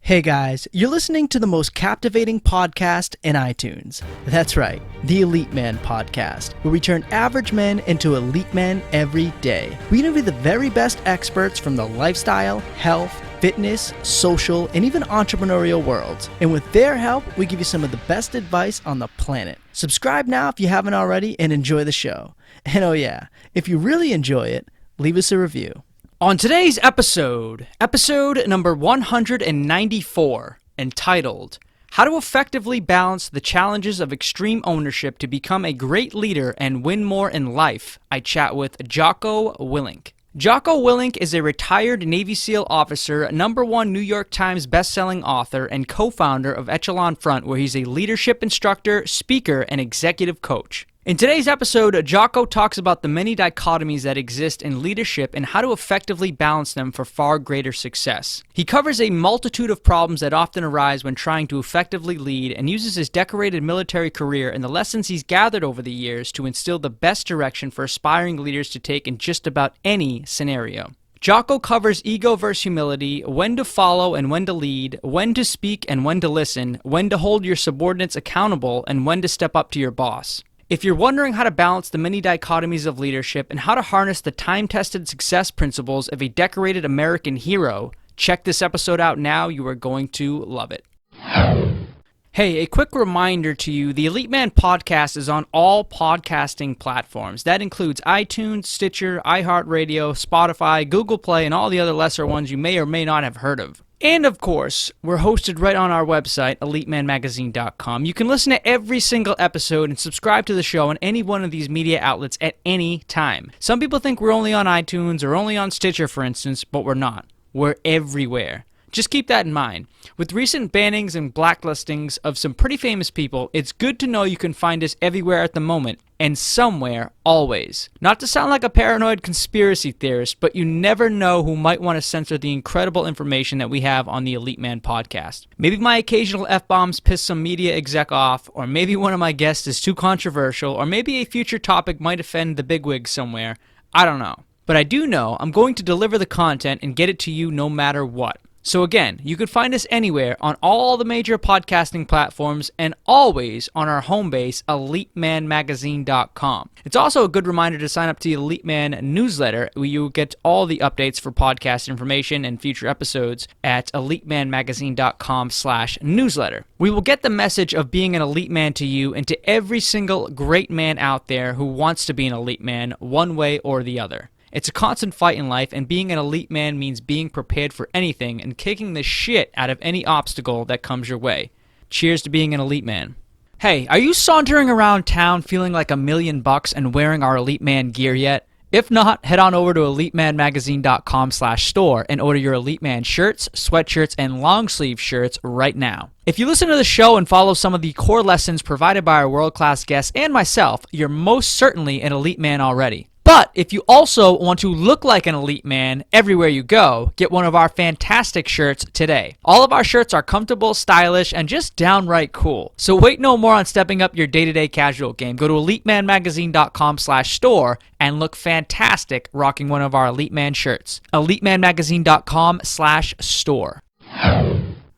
Hey guys, you're listening to the most captivating podcast in iTunes. That's right, the Elite Man Podcast, where we turn average men into elite men every day. We interview the very best experts from the lifestyle, health, fitness, social, and even entrepreneurial worlds. And with their help, we give you some of the best advice on the planet. Subscribe now if you haven't already and enjoy the show. And oh yeah, if you really enjoy it, leave us a review. On today's episode number 194, entitled, How to Effectively Balance the Challenges of Extreme Ownership to Become a Great Leader and Win More in Life, I chat with Jocko Willink. Jocko Willink is a retired Navy SEAL officer, #1 New York Times bestselling author, and co-founder of Echelon Front, where he's a leadership instructor, speaker, and executive coach. In today's episode, Jocko talks about the many dichotomies that exist in leadership and how to effectively balance them for far greater success. He covers a multitude of problems that often arise when trying to effectively lead and uses his decorated military career and the lessons he's gathered over the years to instill the best direction for aspiring leaders to take in just about any scenario. Jocko covers ego versus humility, when to follow and when to lead, when to speak and when to listen, when to hold your subordinates accountable, and when to step up to your boss. If you're wondering how to balance the many dichotomies of leadership and how to harness the time-tested success principles of a decorated American hero, check this episode out now. You are going to love it. Hey, a quick reminder to you, the Elite Man Podcast is on all podcasting platforms. That includes iTunes, Stitcher, iHeartRadio, Spotify, Google Play, and all the other lesser ones you may or may not have heard of. And of course, we're hosted right on our website, elitemanmagazine.com. You can listen to every single episode and subscribe to the show on any one of these media outlets at any time. Some people think we're only on iTunes or only on Stitcher, for instance, but we're not. We're everywhere. Just keep that in mind. With recent bannings and blacklistings of some pretty famous people, it's good to know you can find us everywhere at the moment, and somewhere, always. Not to sound like a paranoid conspiracy theorist, but you never know who might want to censor the incredible information that we have on the Elite Man Podcast. Maybe my occasional F-bombs piss some media exec off, or maybe one of my guests is too controversial, or maybe a future topic might offend the bigwigs somewhere. I don't know. But I do know I'm going to deliver the content and get it to you no matter what. So again, you can find us anywhere on all the major podcasting platforms and always on our home base, EliteManMagazine.com. It's also a good reminder to sign up to the Elite Man newsletter, where you get all the updates for podcast information and future episodes at EliteManMagazine.com/newsletter. We will get the message of being an elite man to you and to every single great man out there who wants to be an elite man one way or the other. It's a constant fight in life, and being an elite man means being prepared for anything and kicking the shit out of any obstacle that comes your way. Cheers to being an elite man. Hey, are you sauntering around town feeling like $1,000,000 and wearing our Elite Man gear yet? If not, head on over to EliteManMagazine.com/store and order your Elite Man shirts, sweatshirts, and long sleeve shirts right now. If you listen to the show and follow some of the core lessons provided by our world-class guests and myself, you're most certainly an elite man already. But if you also want to look like an elite man everywhere you go, get one of our fantastic shirts today. All of our shirts are comfortable, stylish, and just downright cool. So wait no more on stepping up your day-to-day casual game. Go to EliteManMagazine.com/store and look fantastic rocking one of our Elite Man shirts. EliteManMagazine.com/store.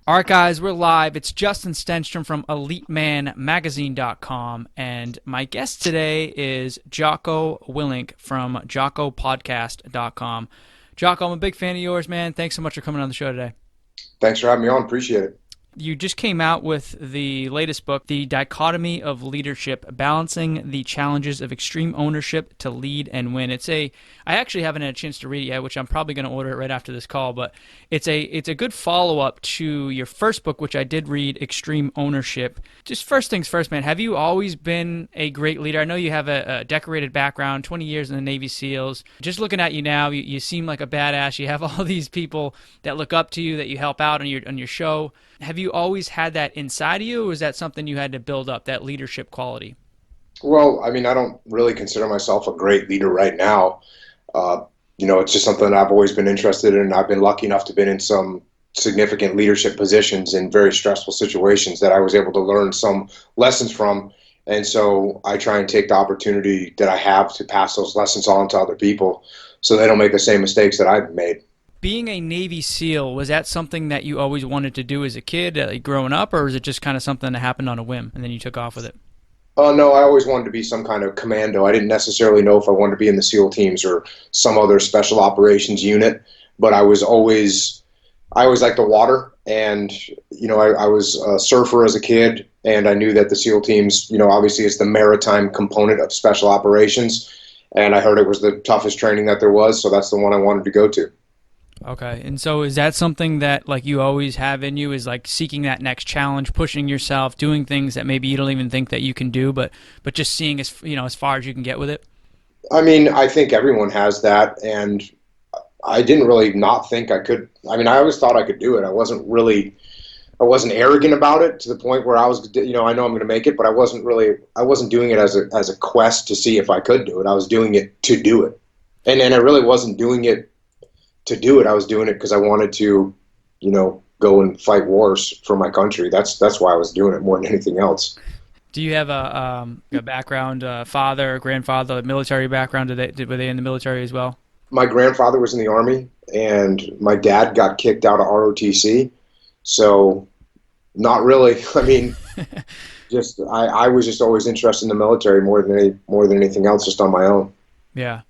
Alright guys, we're live. It's Justin Stenstrom from EliteManMagazine.com, and my guest today is Jocko Willink from JockoPodcast.com. Jocko, I'm a big fan of yours, man. Thanks so much for coming on the show today. Thanks for having me on. Appreciate it. You just came out with the latest book, The Dichotomy of Leadership, Balancing the Challenges of Extreme Ownership to Lead and Win. I actually haven't had a chance to read it yet, which I'm probably going to order it right after this call, but it's a good follow-up to your first book, which I did read, Extreme Ownership. Just first things first, man, have you always been a great leader? I know you have a decorated background, 20 years in the Navy SEALs. Just looking at you now, you seem like a badass. You have all these people that look up to you, that you help out on your show. Have you always had that inside of you, or is that something you had to build up, that leadership quality? Well, I mean, I don't really consider myself a great leader right now. It's just something I've always been interested in. I've been lucky enough to be in some significant leadership positions in very stressful situations that I was able to learn some lessons from. And so I try and take the opportunity that I have to pass those lessons on to other people so they don't make the same mistakes that I've made. Being a Navy SEAL, was that something that you always wanted to do as a kid, growing up, or was it just kind of something that happened on a whim and then you took off with it? Oh, no, I always wanted to be some kind of commando. I didn't necessarily know if I wanted to be in the SEAL teams or some other special operations unit, but I always liked the water. And, I was a surfer as a kid, and I knew that the SEAL teams, obviously it's the maritime component of special operations. And I heard it was the toughest training that there was, so that's the one I wanted to go to. Okay. And so is that something that like you always have in you, is like seeking that next challenge, pushing yourself, doing things that maybe you don't even think that you can do, but just seeing as far as you can get with it? I mean, I think everyone has that, and I didn't really not think I could. I mean, I always thought I could do it. I wasn't arrogant about it to the point where I was, I know I'm going to make it, but I wasn't doing it as a quest to see if I could do it. I was doing it to do it. And I really wasn't doing it to do it. I was doing it because I wanted to, go and fight wars for my country. That's why I was doing it more than anything else. Do you have a background, father, grandfather, military background? Were they in the military as well? My grandfather was in the Army, and my dad got kicked out of ROTC. So not really. I mean, just I was just always interested in the military more than anything else, just on my own. Yeah.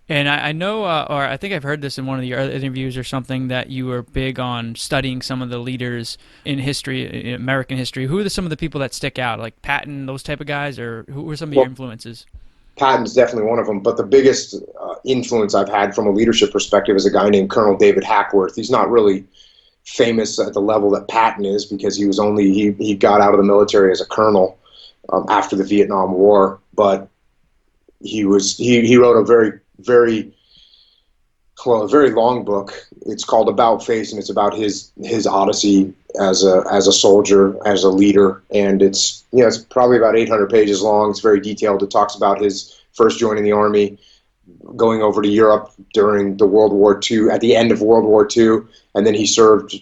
And I know, or I think I've heard this in one of your other interviews or something, that you were big on studying some of the leaders in history, in American history. Who are some of the people that stick out, like Patton, those type of guys, or who were some of your influences? Patton's definitely one of them, but the biggest influence I've had from a leadership perspective is a guy named Colonel David Hackworth. He's not really famous at the level that Patton is because he got out of the military as a colonel after the Vietnam War, but he wrote a very long book. It's called About Face, and it's about his odyssey as a soldier, as a leader, and it's probably about 800 pages long. It's very detailed. It talks about his first joining the Army, going over to Europe during the World War II, at the end of World War II, and then he served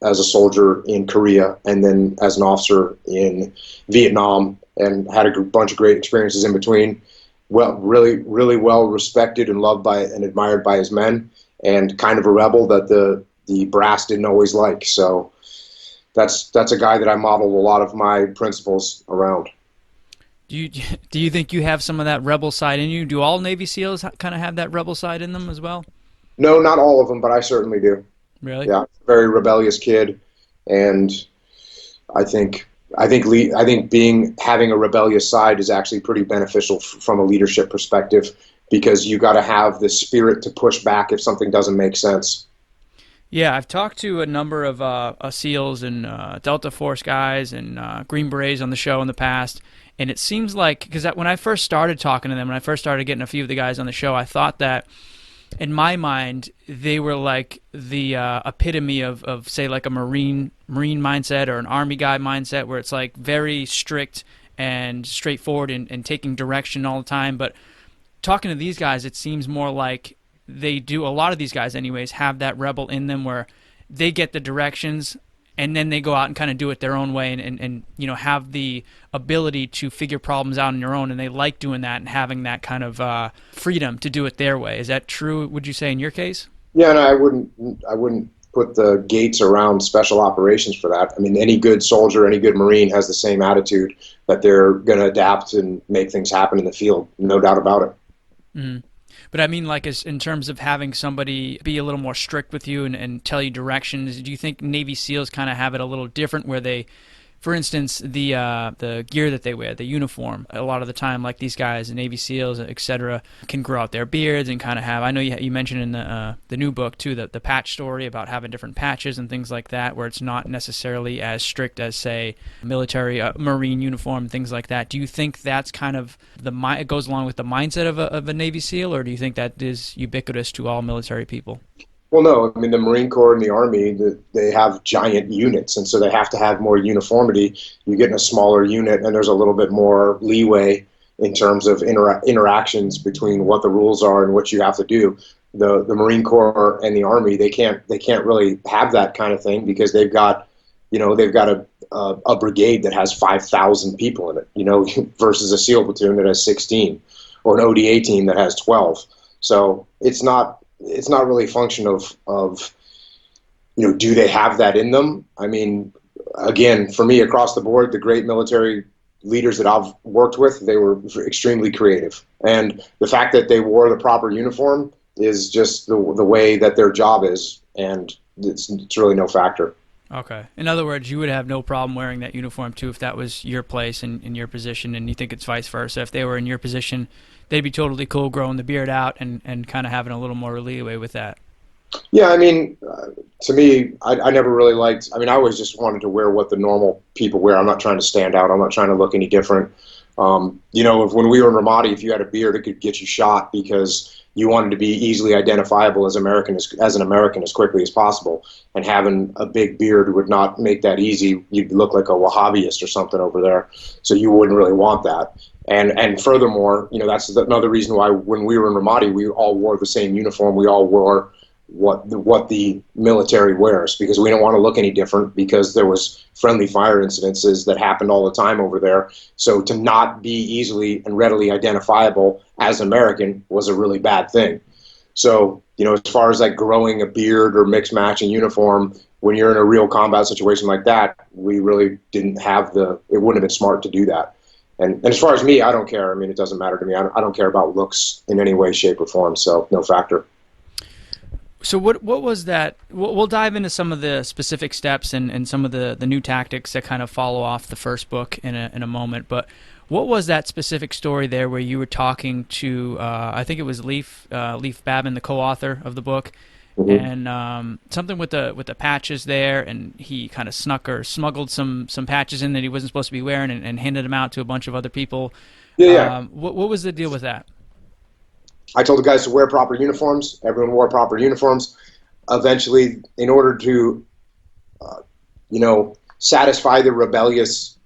as a soldier in Korea and then as an officer in Vietnam, and had a bunch of great experiences in between. Well, really, really well respected and loved by and admired by his men, and kind of a rebel that the brass didn't always like. So that's a guy that I modeled a lot of my principles around. Do you think you have some of that rebel side in you? Do all Navy SEALs kind of have that rebel side in them as well? No, not all of them, but I certainly do. Really? Yeah, very rebellious kid, and I think having a rebellious side is actually pretty beneficial from a leadership perspective, because you got to have the spirit to push back if something doesn't make sense. Yeah, I've talked to a number of SEALs and Delta Force guys and Green Berets on the show in the past, and it seems like, because when I first started talking to them, when I first started getting a few of the guys on the show, I thought that in my mind they were like the epitome of say like a Marine mindset or an Army guy mindset, where it's like very strict and straightforward and taking direction all the time. But talking to these guys, it seems more like they do, a lot of these guys anyways, have that rebel in them where they get the directions and then they go out and kind of do it their own way, and have the ability to figure problems out on your own, and they like doing that and having that kind of freedom to do it their way. Is that true, would you say, in your case? Yeah, no, I wouldn't put the gates around special operations for that. I mean, any good soldier, any good Marine has the same attitude, that they're going to adapt and make things happen in the field. No doubt about it. Mm-hmm. But I mean, like, as in terms of having somebody be a little more strict with you and tell you directions, do you think Navy SEALs kind of have it a little different, where they, for instance, the gear that they wear, the uniform, a lot of the time, like these guys, the Navy SEALs, etc., can grow out their beards and kind of have, I know you mentioned in the new book too, the patch story about having different patches and things like that, where it's not necessarily as strict as, say, military Marine uniform, things like that. Do you think that's kind of it goes along with the mindset of a Navy SEAL, or do you think that is ubiquitous to all military people? Well, no, I mean, the Marine Corps and the Army, they have giant units, and so they have to have more uniformity. You get in a smaller unit, and there's a little bit more leeway in terms of interactions between what the rules are and what you have to do. The Marine Corps and the Army, they can't really have that kind of thing, because they've got a brigade that has 5,000 people in it, versus a SEAL platoon that has 16, or an ODA team that has 12. So it's not it's not really a function of do they have that in them? I mean, again, for me, across the board, the great military leaders that I've worked with, they were extremely creative. And the fact that they wore the proper uniform is just the way that their job is. And it's really no factor. Okay. In other words, you would have no problem wearing that uniform too if that was your place and in your position, and you think it's vice versa. If they were in your position, they'd be totally cool growing the beard out and kind of having a little more leeway with that. Yeah, I mean, to me, I never really liked, I mean, I always just wanted to wear what the normal people wear. I'm not trying to stand out. I'm not trying to look any different. When we were in Ramadi, if you had a beard, it could get you shot because you wanted to be easily identifiable as an American as quickly as possible. And having a big beard would not make that easy. You'd look like a Wahhabist or something over there. So you wouldn't really want that. And furthermore, that's another reason why when we were in Ramadi, we all wore the same uniform. We all wore what the military wears, because we don't want to look any different, because there was friendly fire incidences that happened all the time over there. So to not be easily and readily identifiable as an American was a really bad thing. So, as far as like growing a beard or mix matching uniform, when you're in a real combat situation like that, we really didn't have it wouldn't have been smart to do that. And as far as me, I don't care. I mean, it doesn't matter to me. I don't care about looks in any way, shape, or form. So no factor. So what was that? We'll dive into some of the specific steps and some of the new tactics that kind of follow off the first book in a moment. But what was that specific story there where you were talking to, I think it was Leif Babin, the co-author of the book, Mm-hmm. and something with the patches there, and he kind of snuck or smuggled some patches in that he wasn't supposed to be wearing and handed them out to a bunch of other people. Yeah. What was the deal with that? I told the guys to wear proper uniforms. Everyone wore proper uniforms. Eventually, in order to, satisfy the rebellious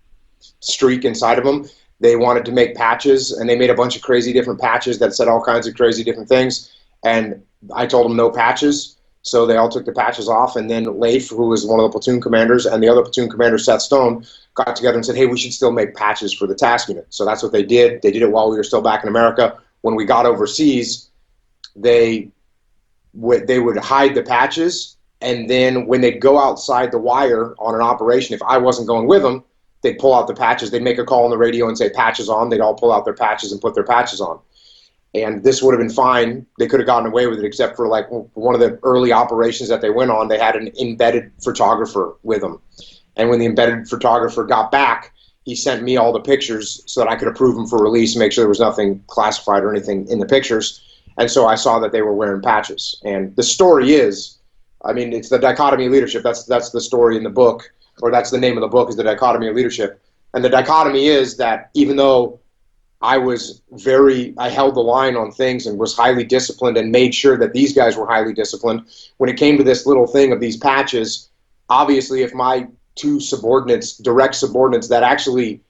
streak inside of them, they wanted to make patches, and they made a bunch of crazy different patches that said all kinds of crazy different things. And I told them no patches, so they all took the patches off. And then Leif, who was one of the platoon commanders, and the other platoon commander, Seth Stone, got together and said, hey, we should still make patches for the task unit. So that's what they did. They did it while we were still back in America. When we got overseas, they would hide the patches, and then when they'd go outside the wire on an operation, if I wasn't going with them, they'd pull out the patches. They'd make a call on the radio and say patches on. They'd all pull out their patches and put their patches on. And this would have been fine. They could have gotten away with it, except for like one of the early operations that they went on, they had an embedded photographer with them. And when the embedded photographer got back, he sent me all the pictures so that I could approve them for release and make sure there was nothing classified or anything in the pictures. And so I saw that they were wearing patches. And the story is, I mean, it's the dichotomy of leadership. That's the story in the book, or that's the name of the book, is the dichotomy of leadership. And the dichotomy is that even though I held the line on things and was highly disciplined and made sure that these guys were highly disciplined, when it came to this little thing of these patches, obviously if my two subordinates, direct subordinates that actually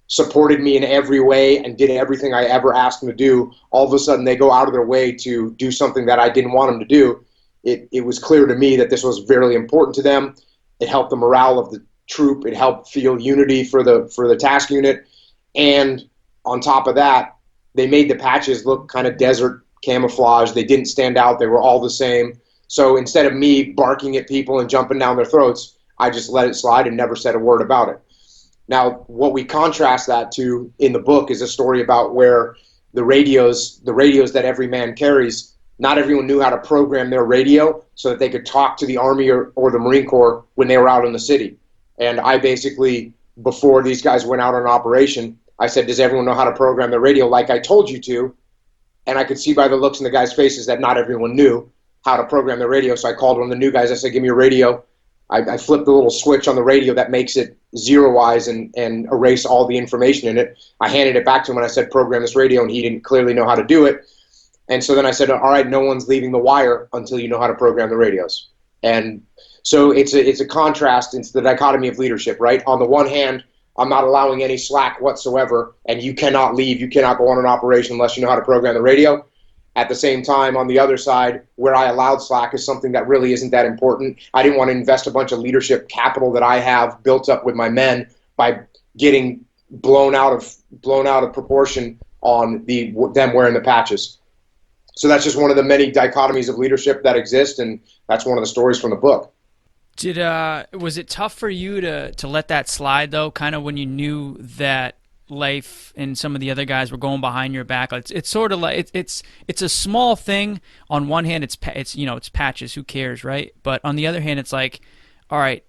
supported me in every way and did everything I ever asked them to do, all of a sudden they go out of their way to do something that I didn't want them to do, it was clear to me that this was very important to them. It helped the morale of the troop. It helped feel unity for the task unit. And on top of that, they made the patches look kind of desert camouflage. They didn't stand out. They were all the same. So instead of me barking at people and jumping down their throats, I just let it slide and never said a word about it. Now, what we contrast that to in the book is a story about where the radios that every man carries, not everyone knew how to program their radio so that they could talk to the Army or the Marine Corps when they were out in the city. And I basically, before these guys went out on operation, I said, does everyone know how to program their radio like I told you to? And I could see by the looks in the guys' faces that not everyone knew how to program their radio. So I called one of the new guys. I said, give me your radio. I flipped the little switch on the radio that makes it zeroize and erase all the information in it. I handed it back to him and I said, program this radio, and he didn't clearly know how to do it. And so then I said, all right, no one's leaving the wire until you know how to program the radios. And so it's a contrast. It's the dichotomy of leadership, right? On the one hand, I'm not allowing any slack whatsoever, and you cannot leave, you cannot go on an operation unless you know how to program the radio. At the same time, on the other side, where I allowed slack is something that really isn't that important. I didn't want to invest a bunch of leadership capital that I have built up with my men by getting blown out of proportion on them wearing the patches. So that's just one of the many dichotomies of leadership that exist, and that's one of the stories from the book. Was it tough for you to let that slide though, kind of when you knew that Leif and some of the other guys were going behind your back? It's sort of like it's a small thing. On one hand, it's patches, who cares, right? But on the other hand, it's like, all right,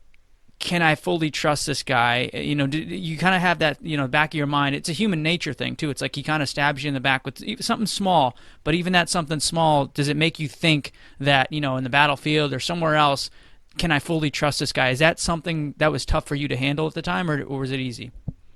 can I fully trust this guy? You kind of have that, back of your mind. It's a human nature thing too. It's like he kind of stabs you in the back with something small, but even that something small, does it make you think that, in the battlefield or somewhere else, can I fully trust this guy? Is that something that was tough for you to handle at the time, or was it easy?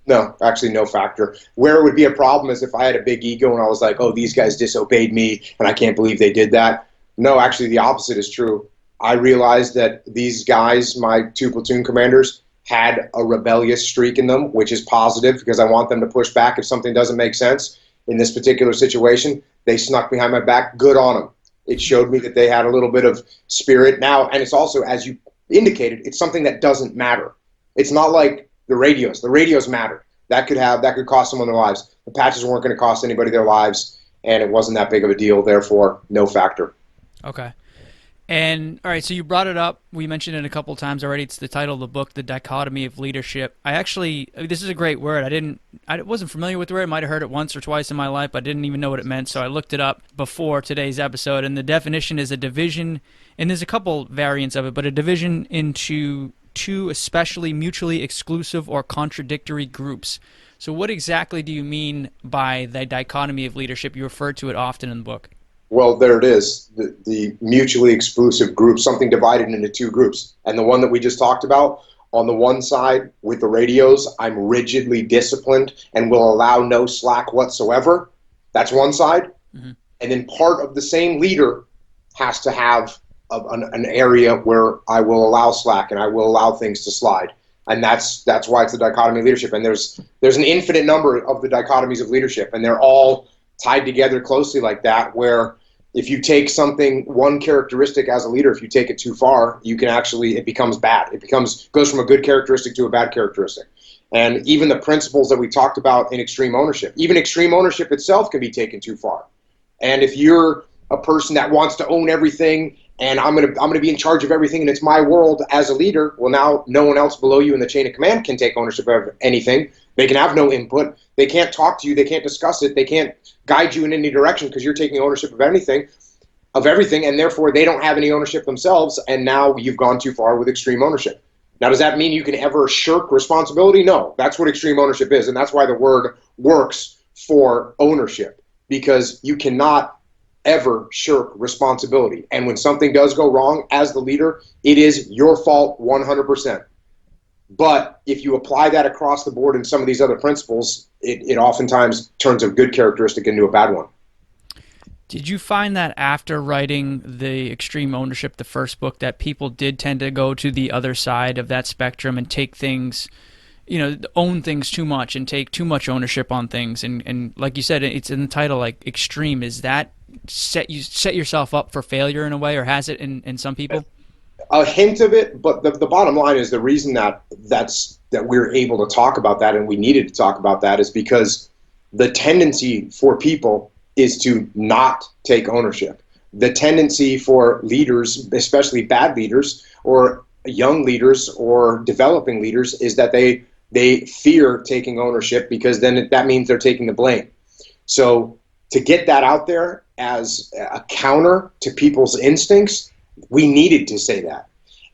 No, actually no factor. Where it would be a problem is if I had a big ego and I was like, oh, these guys disobeyed me and I can't believe they did that. No, actually the opposite is true. I realized that these guys, my 2 platoon commanders, had a rebellious streak in them, which is positive because I want them to push back if something doesn't make sense. In this particular situation, they snuck behind my back. Good on them. It showed me that they had a little bit of spirit now, and it's also, as you indicated, it's something that doesn't matter. It's not like the radios. The radios matter. That could cost someone their lives. The patches weren't going to cost anybody their lives, and it wasn't that big of a deal. Therefore, no factor. Okay. And all right, so you brought it up. We mentioned it a couple times already. It's the title of the book, The Dichotomy of Leadership. This is a great word. I wasn't familiar with the word. I might have heard it once or twice in my life, but I didn't even know what it meant. So I looked it up before today's episode, and the definition is a division, and there's a couple variants of it, but a division into two especially mutually exclusive or contradictory groups. So what exactly do you mean by the dichotomy of leadership? You refer to it often in the book. Well, there it is, the mutually exclusive group, something divided into 2 groups. And the one that we just talked about, on the one side with the radios, I'm rigidly disciplined and will allow no slack whatsoever. That's one side. Mm-hmm. And then part of the same leader has to have an area where I will allow slack and I will allow things to slide. And that's why it's the dichotomy of leadership. And there's an infinite number of the dichotomies of leadership, and they're all tied together closely like that, where if you take one characteristic as a leader, if you take it too far, it becomes bad. Goes from a good characteristic to a bad characteristic. And even the principles that we talked about in extreme ownership, even extreme ownership itself can be taken too far. And if you're a person that wants to own everything and I'm gonna be in charge of everything and it's my world as a leader, well, now no one else below you in the chain of command can take ownership of anything. They can have no input. They can't talk to you. They can't discuss it. They can't guide you in any direction because you're taking ownership of everything, and therefore they don't have any ownership themselves, and now you've gone too far with extreme ownership. Now, does that mean you can ever shirk responsibility? No, that's what extreme ownership is, and that's why the word works for ownership, because you cannot ever shirk responsibility. And when something does go wrong as the leader, it is your fault 100%. But if you apply that across the board in some of these other principles, it oftentimes turns a good characteristic into a bad one. Did you find that after writing the Extreme Ownership, the first book, that people did tend to go to the other side of that spectrum and take things, own things too much and take too much ownership on things? And like you said, it's in the title, like extreme. Is that set yourself up for failure in a way, or has it in some people? A hint of it, but the bottom line is the reason that we're able to talk about that and we needed to talk about that is because the tendency for people is to not take ownership. The tendency for leaders, especially bad leaders or young leaders or developing leaders, is that they fear taking ownership because then that means they're taking the blame. So to get that out there as a counter to people's instincts, we needed to say that.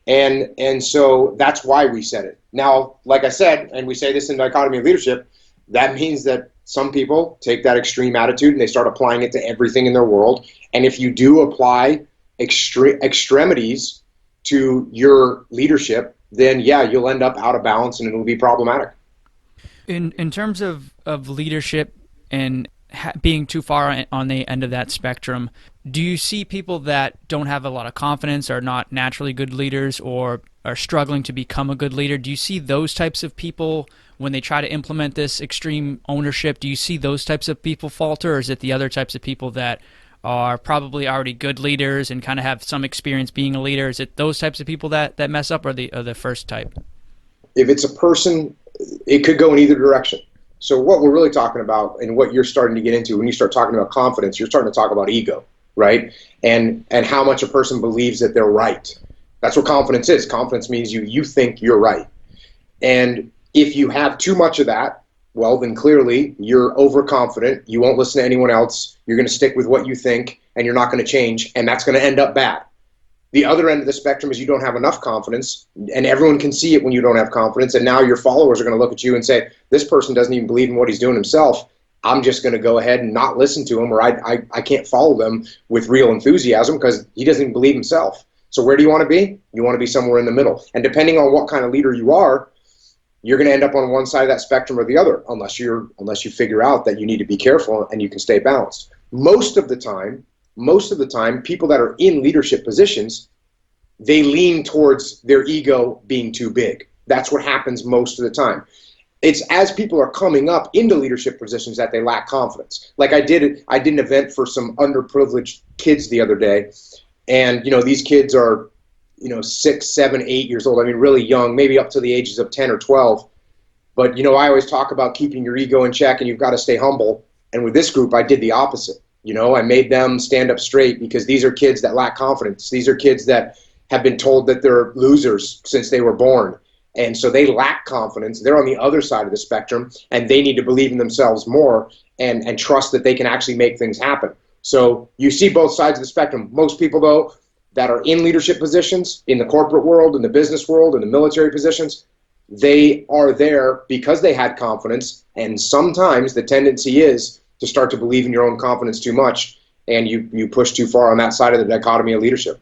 And so that's why we said it. Now, like I said, and we say this in Dichotomy of Leadership, that means that some people take that extreme attitude and they start applying it to everything in their world. And if you do apply extremities to your leadership, then yeah, you'll end up out of balance and it'll be problematic. In terms of leadership and being too far on the end of that spectrum, do you see people that don't have a lot of confidence, are not naturally good leaders, or are struggling to become a good leader? Do you see those types of people when they try to implement this extreme ownership? Do you see those types of people falter, or is it the other types of people that are probably already good leaders and kind of have some experience being a leader? Is it those types of people that mess up, or the first type? If it's a person, it could go in either direction. So what we're really talking about and what you're starting to get into when you start talking about confidence, you're starting to talk about ego. right? And how much a person believes that they're right. That's what confidence is. Confidence means you think you're right. And if you have too much of that, well, then clearly you're overconfident. You won't listen to anyone else. You're going to stick with what you think, and you're not going to change, and that's going to end up bad. The other end of the spectrum is you don't have enough confidence, and everyone can see it when you don't have confidence, and now your followers are going to look at you and say, this person doesn't even believe in what he's doing himself. I'm just going to go ahead and not listen to him, or I can't follow them with real enthusiasm because he doesn't even believe himself. So where do you want to be? You want to be somewhere in the middle. And depending on what kind of leader you are, you're going to end up on one side of that spectrum or the other, unless you figure out that you need to be careful and you can stay balanced. Most of the time, people that are in leadership positions, they lean towards their ego being too big. That's what happens most of the time. It's as people are coming up into leadership positions that they lack confidence. Like I did an event for some underprivileged kids the other day, and these kids are 6, 7, 8 years old. I mean, really young, maybe up to the ages of 10 or 12. But I always talk about keeping your ego in check, and you've got to stay humble. And with this group, I did the opposite. I made them stand up straight, because these are kids that lack confidence. These are kids that have been told that they're losers since they were born. And so they lack confidence. They're on the other side of the spectrum, and they need to believe in themselves more and trust that they can actually make things happen. So you see both sides of the spectrum. Most people, though, that are in leadership positions, in the corporate world, in the business world, in the military positions, they are there because they had confidence. And sometimes the tendency is to start to believe in your own confidence too much, and you push too far on that side of the dichotomy of leadership.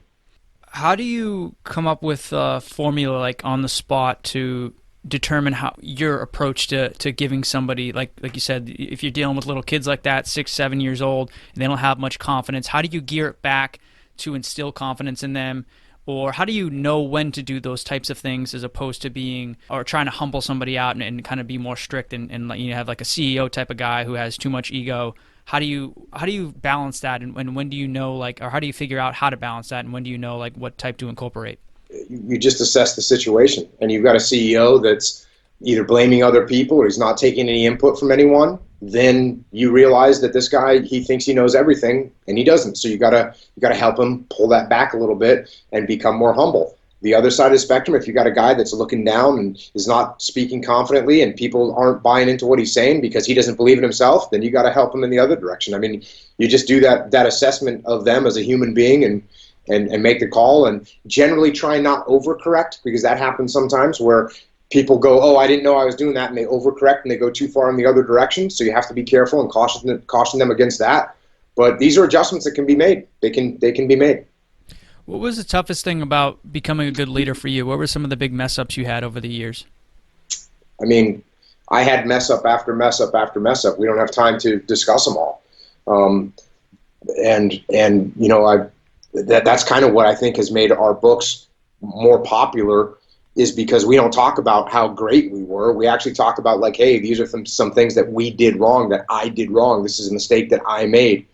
How do you come up with a formula, like on the spot, to determine how your approach to giving somebody, like you said, if you're dealing with little kids like that, 6, 7 years old, and they don't have much confidence, how do you gear it back to instill confidence in them? Or how do you know when to do those types of things as opposed to being, or trying to humble somebody out and kind of be more strict and have like a CEO type of guy who has too much ego? How do you balance that, and when do you know, or how do you figure out how to balance that, and when do you know what type to incorporate? You just assess the situation, and you've got a CEO that's either blaming other people or he's not taking any input from anyone. Then you realize that this guy, he thinks he knows everything, and he doesn't. So you gotta help him pull that back a little bit and become more humble. The other side of the spectrum, if you got a guy that's looking down and is not speaking confidently, and people aren't buying into what he's saying because he doesn't believe in himself, then you got to help him in the other direction. I mean, you just do that assessment of them as a human being and make the call, and generally try not overcorrect, because that happens sometimes where people go, oh, I didn't know I was doing that, and they overcorrect and they go too far in the other direction. So you have to be careful and caution them against that. But these are adjustments that can be made. They can be made. What was the toughest thing about becoming a good leader for you? What were some of the big mess ups you had over the years? I mean, I had mess up after mess up after mess up. We don't have time to discuss them all. That's kind of what I think has made our books more popular, is because we don't talk about how great we were. We actually talk about, like, hey, these are some things that we did wrong, that I did wrong. This is a mistake that I made.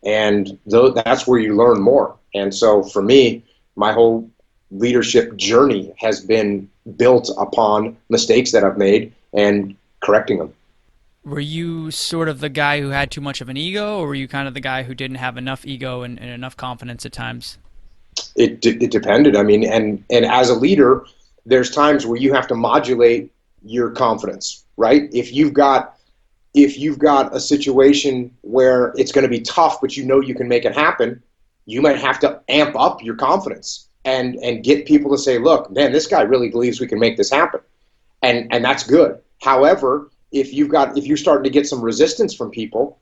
And that's where you learn more. And so for me, my whole leadership journey has been built upon mistakes that I've made and correcting them. Were you sort of the guy who had too much of an ego, or were you kind of the guy who didn't have enough ego and enough confidence at times? It depended. I mean, and as a leader, there's times where you have to modulate your confidence, right? If you've got a situation where it's going to be tough, but you can make it happen, you might have to amp up your confidence and get people to say, look, man, this guy really believes we can make this happen. And that's good. However, if you're starting to get some resistance from people,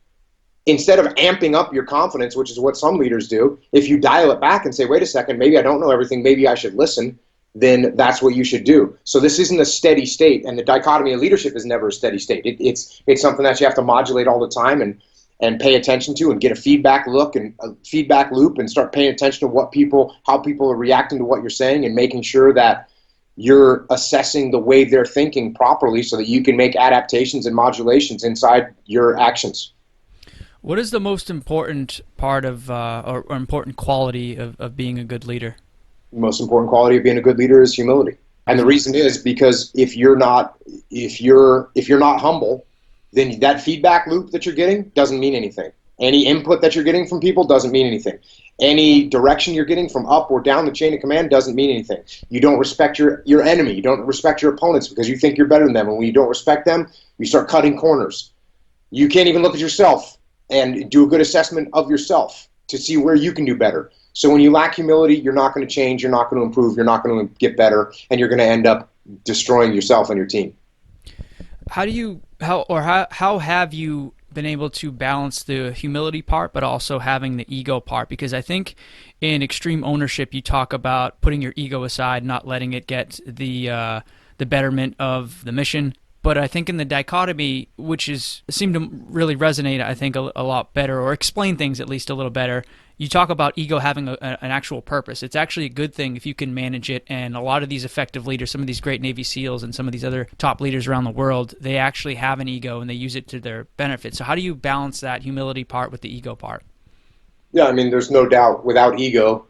instead of amping up your confidence, which is what some leaders do, if you dial it back and say, wait a second, maybe I don't know everything, maybe I should listen, then that's what you should do. So this isn't a steady state, and the dichotomy of leadership is never a steady state. It's something that you have to modulate all the time and pay attention to, and get a feedback look and a feedback loop, and start paying attention to how people are reacting to what you're saying, and making sure that you're assessing the way they're thinking properly so that you can make adaptations and modulations inside your actions. What is the most important part of or important quality of being a good leader? The most important quality of being a good leader is humility. And the reason is because if you're not humble, then that feedback loop that you're getting doesn't mean anything. Any input that you're getting from people doesn't mean anything. Any direction you're getting from up or down the chain of command doesn't mean anything. You don't respect your enemy. You don't respect your opponents because you think you're better than them. And when you don't respect them, you start cutting corners. You can't even look at yourself and do a good assessment of yourself to see where you can do better. So when you lack humility, you're not going to change, you're not going to improve, you're not going to get better, and you're going to end up destroying yourself and your team. How have you been able to balance the humility part but also having the ego part? Because I think in extreme ownership you talk about putting your ego aside, not letting it get the betterment of the mission. But I think in the dichotomy, which seemed to really resonate, I think, a lot better, or explain things at least a little better, you talk about ego having an actual purpose. It's actually a good thing if you can manage it, and a lot of these effective leaders, some of these great Navy SEALs and some of these other top leaders around the world, they actually have an ego and they use it to their benefit. So how do you balance that humility part with the ego part? Yeah, I mean, there's no doubt without ego,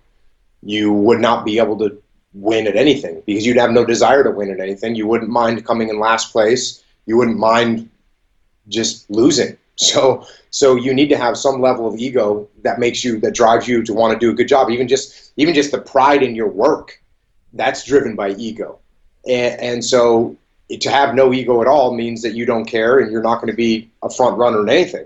you would not be able to win at anything because you'd have no desire to win at anything. You wouldn't mind coming in last place. You wouldn't mind just losing. So you need to have some level of ego that drives you to want to do a good job. Even just the pride in your work, that's driven by ego. And so to have no ego at all means that you don't care and you're not going to be a front runner in anything.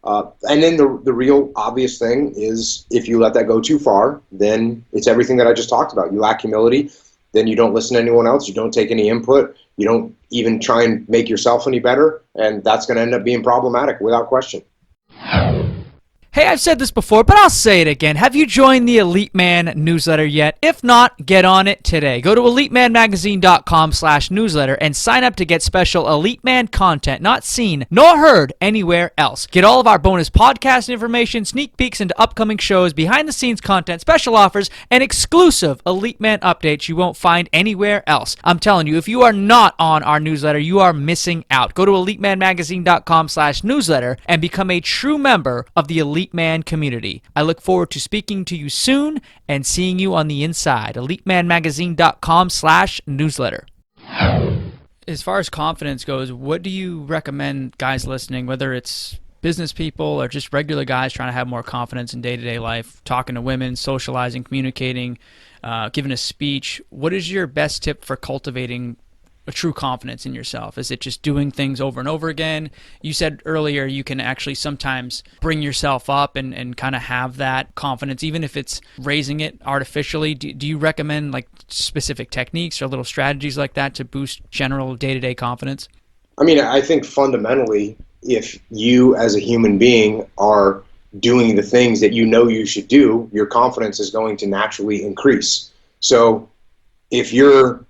And then the real obvious thing is if you let that go too far, then it's everything that I just talked about. You lack humility, then you don't listen to anyone else, you don't take any input, you don't even try and make yourself any better, and that's going to end up being problematic without question. Hey, I've said this before, but I'll say it again. Have you joined the Elite Man newsletter yet? If not, get on it today. Go to elitemanmagazine.com/newsletter and sign up to get special Elite Man content not seen nor heard anywhere else. Get all of our bonus podcast information, sneak peeks into upcoming shows, behind-the-scenes content, special offers, and exclusive Elite Man updates you won't find anywhere else. I'm telling you, if you are not on our newsletter, you are missing out. Go to elitemanmagazine.com/newsletter and become a true member of the Elite Man community. I look forward to speaking to you soon and seeing you on the inside. elitemanmagazine.com/newsletter. As far as confidence goes, what do you recommend guys listening, whether it's business people or just regular guys trying to have more confidence in day-to-day life, talking to women, socializing, communicating, giving a speech? What is your best tip for cultivating a true confidence in yourself? Is it just doing things over and over again? You said earlier you can actually sometimes bring yourself up and kind of have that confidence, even if it's raising it artificially. Do you recommend like specific techniques or little strategies like that to boost general day-to-day confidence? I mean, I think fundamentally, if you as a human being are doing the things that you know you should do, your confidence is going to naturally increase. So if you're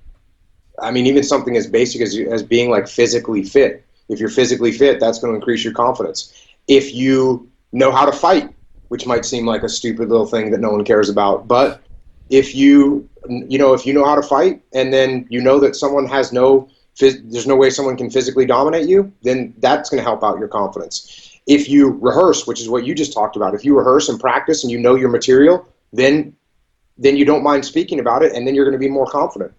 even something as basic as being like physically fit. If you're physically fit, that's going to increase your confidence. If you know how to fight, which might seem like a stupid little thing that no one cares about, but if you know how to fight and then you know that someone has there's no way someone can physically dominate you, then that's going to help out your confidence. If you rehearse, which is what you just talked about, if you rehearse and practice and you know your material, then you don't mind speaking about it and then you're going to be more confident.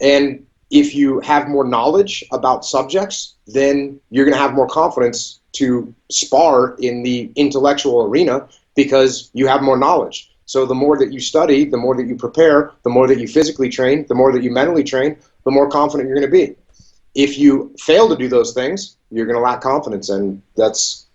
And if you have more knowledge about subjects, then you're going to have more confidence to spar in the intellectual arena because you have more knowledge. So the more that you study, the more that you prepare, the more that you physically train, the more that you mentally train, the more confident you're going to be. If you fail to do those things, you're going to lack confidence, and that's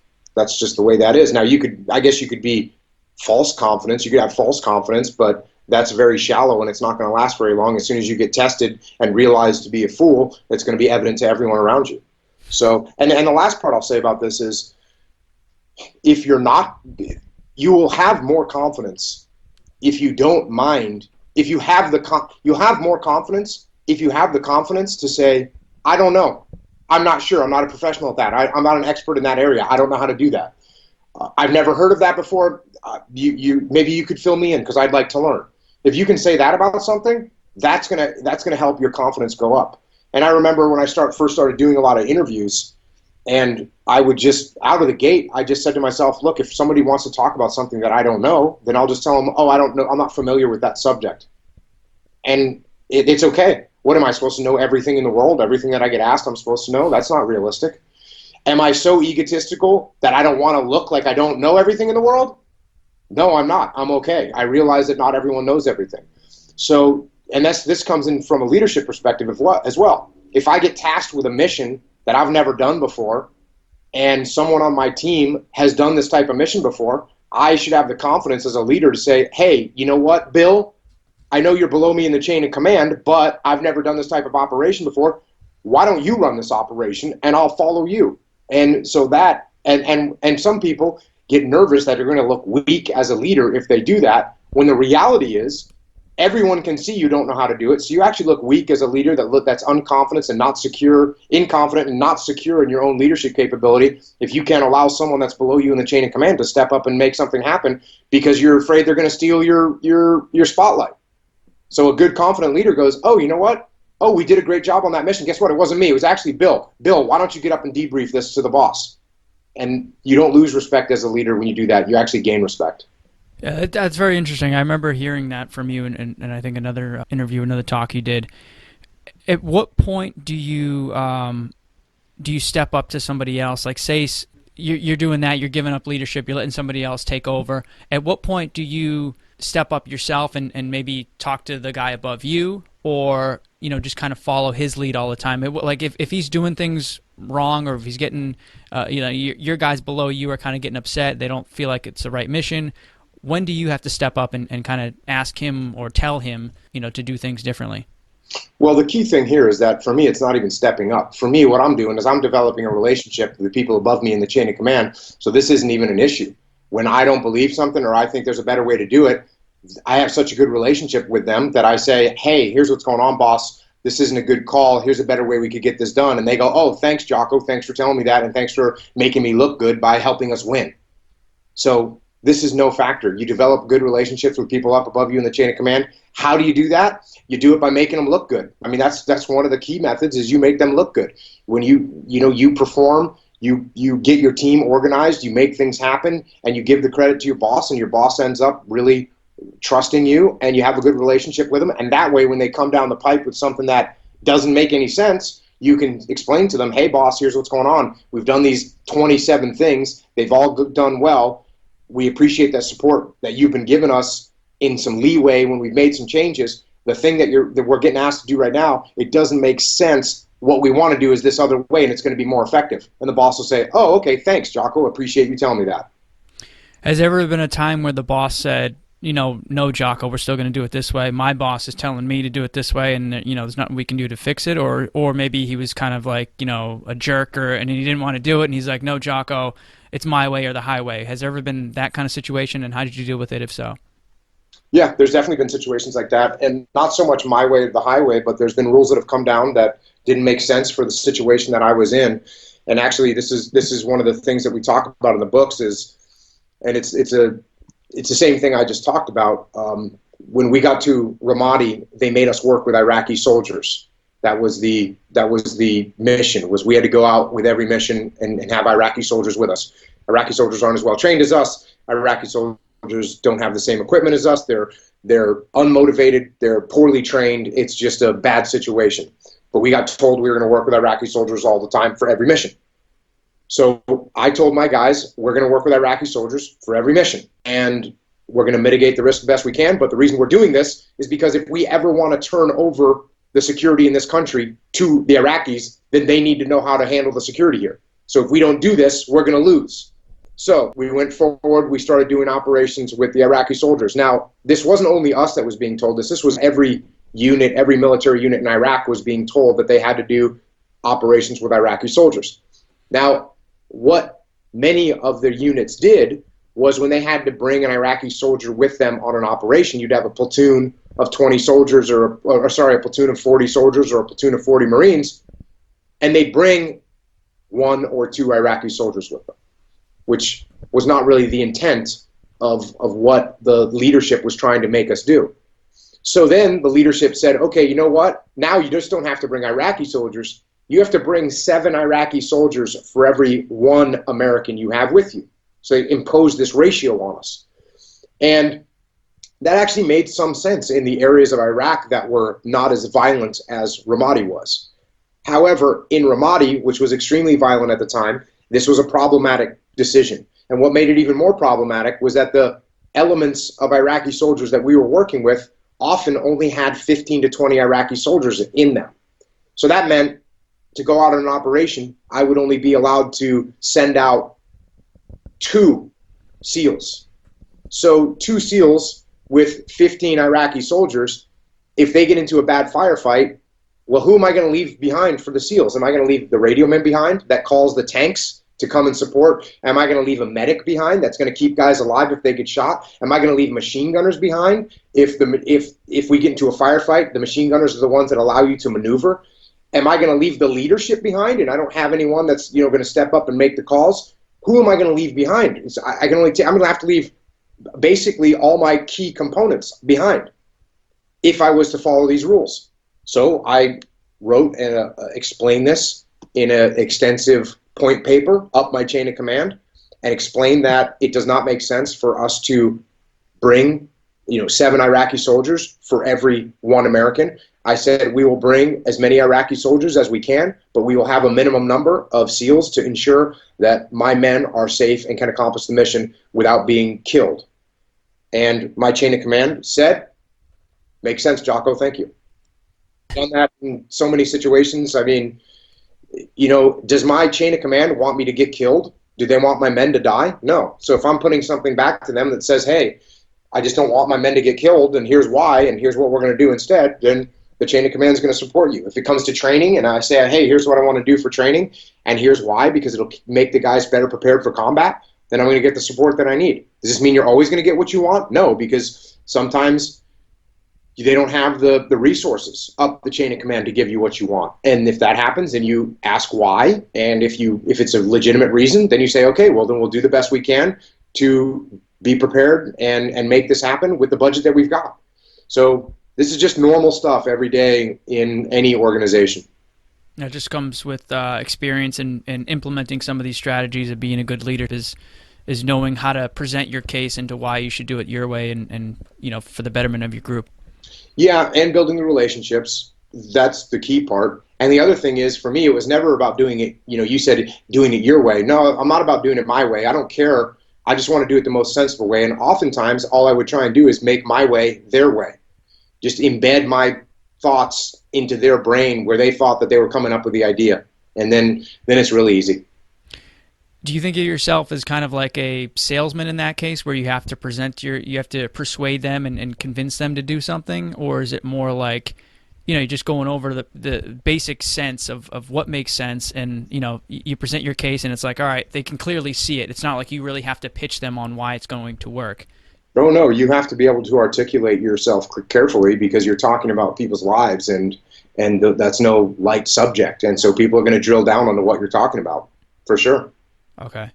just the way that is. Now, I guess you could be false confidence. You could have false confidence, but that's very shallow and it's not going to last very long. As soon as you get tested and realize to be a fool, it's going to be evident to everyone around you. So, and the last part I'll say about this is, if you're not, you will have more confidence if you don't mind. If you have you'll have more confidence if you have the confidence to say, I don't know, I'm not sure, I'm not a professional at that, I'm not an expert in that area, I don't know how to do that. I've never heard of that before. Maybe you could fill me in because I'd like to learn. If you can say that about something, that's gonna help your confidence go up. And I remember when I first started doing a lot of interviews, and I would just, out of the gate, I just said to myself, look, if somebody wants to talk about something that I don't know, then I'll just tell them, oh, I don't know, I'm not familiar with that subject. And it's okay. What am I supposed to know everything in the world? Everything that I get asked I'm supposed to know? That's not realistic. Am I so egotistical that I don't want to look like I don't know everything in the world? No, I'm not. I'm okay. I realize that not everyone knows everything. So, and this comes in from a leadership perspective as well. If I get tasked with a mission that I've never done before, and someone on my team has done this type of mission before, I should have the confidence as a leader to say, hey, you know what, Bill, I know you're below me in the chain of command, but I've never done this type of operation before. Why don't you run this operation and I'll follow you? And so that, and some people get nervous that they're going to look weak as a leader if they do that, when the reality is everyone can see you don't know how to do it. So you actually look weak as a leader that's unconfident and not secure, incompetent and not secure in your own leadership capability if you can't allow someone that's below you in the chain of command to step up and make something happen because you're afraid they're going to steal your spotlight. So a good confident leader goes, oh, you know what? Oh, we did a great job on that mission. Guess what? It wasn't me. It was actually Bill. Bill, why don't you get up and debrief this to the boss? And you don't lose respect as a leader when you do that. You actually gain respect. Yeah, that's very interesting. I remember hearing that from you, and I think another interview, another talk you did. At what point do you step up to somebody else? Like, say you're doing that, you're giving up leadership, you're letting somebody else take over. At what point do you step up yourself and maybe talk to the guy above you, or just kind of follow his lead all the time? Like if he's doing things wrong, or if he's getting your guys below you are kind of getting upset, they don't feel like it's the right mission. When do you have to step up and kind of ask him or tell him, to do things differently? Well, the key thing here is that for me, it's not even stepping up. For me, what I'm doing is I'm developing a relationship with the people above me in the chain of command. So this isn't even an issue. When I don't believe something or I think there's a better way to do it, I have such a good relationship with them that I say, hey, here's what's going on, boss. This isn't a good call. Here's a better way we could get this done. And they go, oh, thanks, Jocko. Thanks for telling me that. And thanks for making me look good by helping us win. So this is no factor. You develop good relationships with people up above you in the chain of command. How do you do that? You do it by making them look good. I mean, that's one of the key methods is you make them look good. When you perform, you get your team organized, you make things happen, and you give the credit to your boss, and your boss ends up really trusting you, and you have a good relationship with them. And that way, when they come down the pipe with something that doesn't make any sense, you can explain to them, hey, boss, here's what's going on. We've done these 27 things. They've all done well. We appreciate that support that you've been giving us in some leeway when we've made some changes. The thing that we're getting asked to do right now, it doesn't make sense. What we want to do is this other way, and it's going to be more effective. And the boss will say, oh, okay, thanks, Jocko. Appreciate you telling me that. Has there ever been a time where the boss said, no, Jocko, we're still going to do it this way. My boss is telling me to do it this way, and there's nothing we can do to fix it. Or maybe he was kind of like, a jerk, and he didn't want to do it, and he's like, no, Jocko, it's my way or the highway. Has there ever been that kind of situation, and how did you deal with it, if so? Yeah, there's definitely been situations like that, and not so much my way or the highway, but there's been rules that have come down that didn't make sense for the situation that I was in. And actually, this is one of the things that we talk about in the books and it's the same thing I just talked about. When we got to Ramadi, they made us work with Iraqi soldiers. That was the mission. Was we had to go out with every mission and have Iraqi soldiers with us. Iraqi soldiers aren't as well trained as us. Iraqi soldiers don't have the same equipment as us. They're unmotivated. They're poorly trained. It's just a bad situation. But we got told we were going to work with Iraqi soldiers all the time for every mission. So I told my guys, we're going to work with Iraqi soldiers for every mission, and we're going to mitigate the risk the best we can. But the reason we're doing this is because if we ever want to turn over the security in this country to the Iraqis, then they need to know how to handle the security here. So if we don't do this, we're going to lose. So we went forward. We started doing operations with the Iraqi soldiers. Now, this wasn't only us that was being told this. This was every unit, every military unit in Iraq was being told that they had to do operations with Iraqi soldiers. Now, what many of the units did was when they had to bring an Iraqi soldier with them on an operation, you'd have a platoon of 20 soldiers a platoon of 40 soldiers or a platoon of 40 Marines, and they bring 1 or 2 Iraqi soldiers with them, which was not really the intent of what the leadership was trying to make us do. So then the leadership said, okay, you know what? Now you just don't have to bring Iraqi soldiers. You have to bring 7 Iraqi soldiers for every 1 American you have with you. So they imposed this ratio on us. And that actually made some sense in the areas of Iraq that were not as violent as Ramadi was. However, in Ramadi, which was extremely violent at the time, This was a problematic decision. And what made it even more problematic was that the elements of Iraqi soldiers that we were working with often only had 15 to 20 Iraqi soldiers in them. So that meant to go out on an operation, I would only be allowed to send out 2 SEALs. So 2 SEALs with 15 Iraqi soldiers, if they get into a bad firefight, well, who am I going to leave behind for the SEALs? Am I going to leave the radio men behind that calls the tanks to come and support? Am I going to leave a medic behind that's going to keep guys alive if they get shot? Am I going to leave machine gunners behind? If we get into a firefight, the machine gunners are the ones that allow you to maneuver. Am I going to leave the leadership behind and I don't have anyone that's going to step up and make the calls? Who am I going to leave behind? I'm going to have to leave basically all my key components behind if I was to follow these rules. So I wrote and explained this in an extensive point paper up my chain of command and explained that it does not make sense for us to bring 7 Iraqi soldiers for every 1 American. I said we will bring as many Iraqi soldiers as we can, but we will have a minimum number of SEALs to ensure that my men are safe and can accomplish the mission without being killed. And my chain of command said, makes sense, Jocko, thank you. Done that in so many situations. I mean, does my chain of command want me to get killed? Do they want my men to die? No. So if I'm putting something back to them that says, hey, I just don't want my men to get killed, and here's why, and here's what we're going to do instead, then the chain of command is going to support you. If it comes to training and I say, hey, here's what I want to do for training, and here's why, because it'll make the guys better prepared for combat, then I'm going to get the support that I need. Does this mean you're always going to get what you want? No, because sometimes they don't have the resources up the chain of command to give you what you want. And if that happens, then you ask why. And if it's a legitimate reason, then you say, okay, well, then we'll do the best we can to be prepared and make this happen with the budget that we've got. So this is just normal stuff every day in any organization. It just comes with experience and implementing some of these strategies of being a good leader is knowing how to present your case into why you should do it your way and for the betterment of your group. Yeah, and building the relationships. That's the key part. And the other thing is, for me, it was never about doing it, you said doing it your way. No, I'm not about doing it my way. I don't care. I just want to do it the most sensible way. And oftentimes, all I would try and do is make my way their way. Just embed my thoughts into their brain where they thought that they were coming up with the idea. And then it's really easy. Do you think of yourself as kind of like a salesman in that case, where you have to you have to persuade them and convince them to do something? Or is it more like, you're just going over the basic sense of what makes sense, and, you present your case and it's like, all right, they can clearly see it. It's not like you really have to pitch them on why it's going to work. No, you have to be able to articulate yourself carefully because you're talking about people's lives and that's no light subject. And so people are going to drill down onto what you're talking about, for sure. Okay.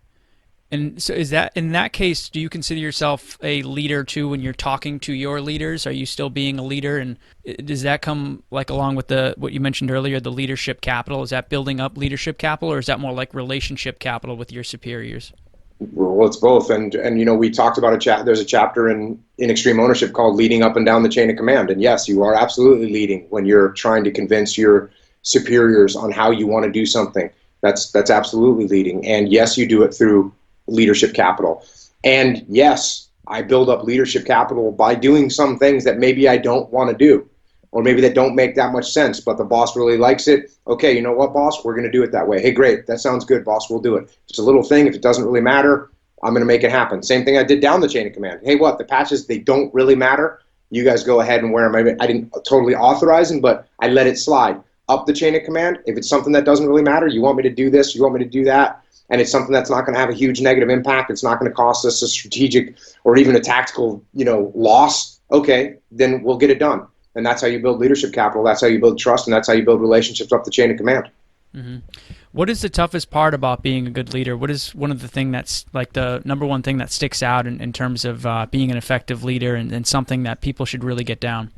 And so is that, in that case, do you consider yourself a leader too when you're talking to your leaders? Are you still being a leader? And does that come like along with what you mentioned earlier, the leadership capital? Is that building up leadership capital, or is that more like relationship capital with your superiors? Well, it's both. And we talked about there's a chapter in Extreme Ownership called Leading Up and Down the Chain of Command. And yes, you are absolutely leading when you're trying to convince your superiors on how you want to do something. That's absolutely leading. And yes, you do it through leadership capital. And yes, I build up leadership capital by doing some things that maybe I don't want to do, or maybe that don't make that much sense, but the boss really likes it. Okay, you know what, boss? We're going to do it that way. Hey, great. That sounds good, boss. We'll do it. If it's a little thing, if it doesn't really matter, I'm going to make it happen. Same thing I did down the chain of command. Hey, what? The patches, they don't really matter. You guys go ahead and wear them. I didn't totally authorize them, but I let it slide. Up the chain of command, if it's something that doesn't really matter, you want me to do this, you want me to do that, and it's something that's not going to have a huge negative impact, it's not going to cost us a strategic or even a tactical, loss, okay, then we'll get it done. And that's how you build leadership capital, that's how you build trust, and that's how you build relationships up the chain of command. Mm-hmm. What is the toughest part about being a good leader? What is one of the thing that's like the number one thing that sticks out in terms of being an effective leader and something that people should really get down?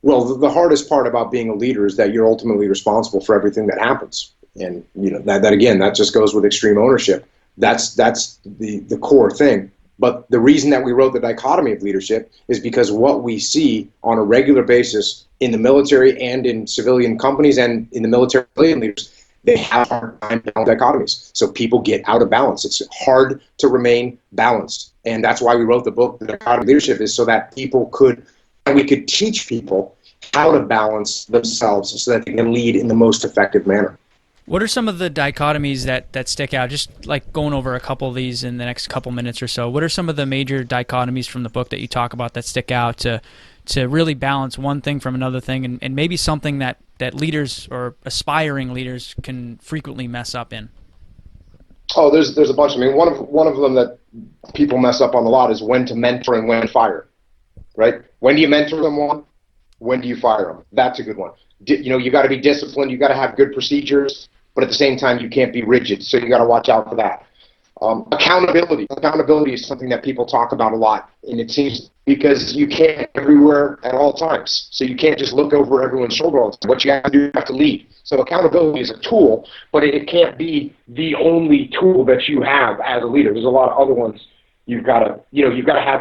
Well, the hardest part about being a leader is that you're ultimately responsible for everything that happens. And that again, that just goes with extreme ownership. That's the core thing. But the reason that we wrote the dichotomy of leadership is because what we see on a regular basis in the military and in civilian companies and in the military leaders they have a hard time with dichotomies. So people get out of balance. It's hard to remain balanced. And that's why we wrote the book, The Dichotomy of Leadership, is so that we could teach people how to balance themselves so that they can lead in the most effective manner. What are some of the dichotomies that stick out? Just like going over a couple of these in the next couple minutes or so. What are some of the major dichotomies from the book that you talk about that stick out to really balance one thing from another thing, and maybe something that leaders or aspiring leaders can frequently mess up in? Oh, there's a bunch. I mean, one of them that people mess up on a lot is when to mentor and when to fire, right? When do you mentor someone? When do you fire them? That's a good one. You got to be disciplined. You got to have good procedures, but at the same time, you can't be rigid. So you got to watch out for that. Accountability. Accountability is something that people talk about a lot, and it seems because you can't everywhere at all times. So you can't just look over everyone's shoulder all the time. What you have to do, you have to lead. So accountability is a tool, but it can't be the only tool that you have as a leader. There's a lot of other ones you've got to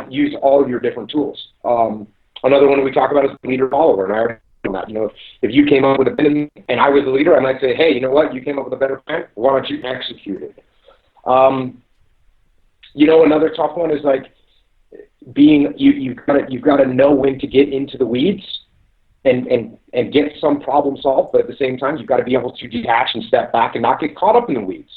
use all of your different tools. Another one we talk about is leader follower, and I already know that. If you came up with a plan and I was the leader, I might say, hey, you know what? You came up with a better plan. Why don't you execute it? Another tough one is like you've got to know when to get into the weeds and get some problem solved, but at the same time, you've got to be able to detach and step back and not get caught up in the weeds.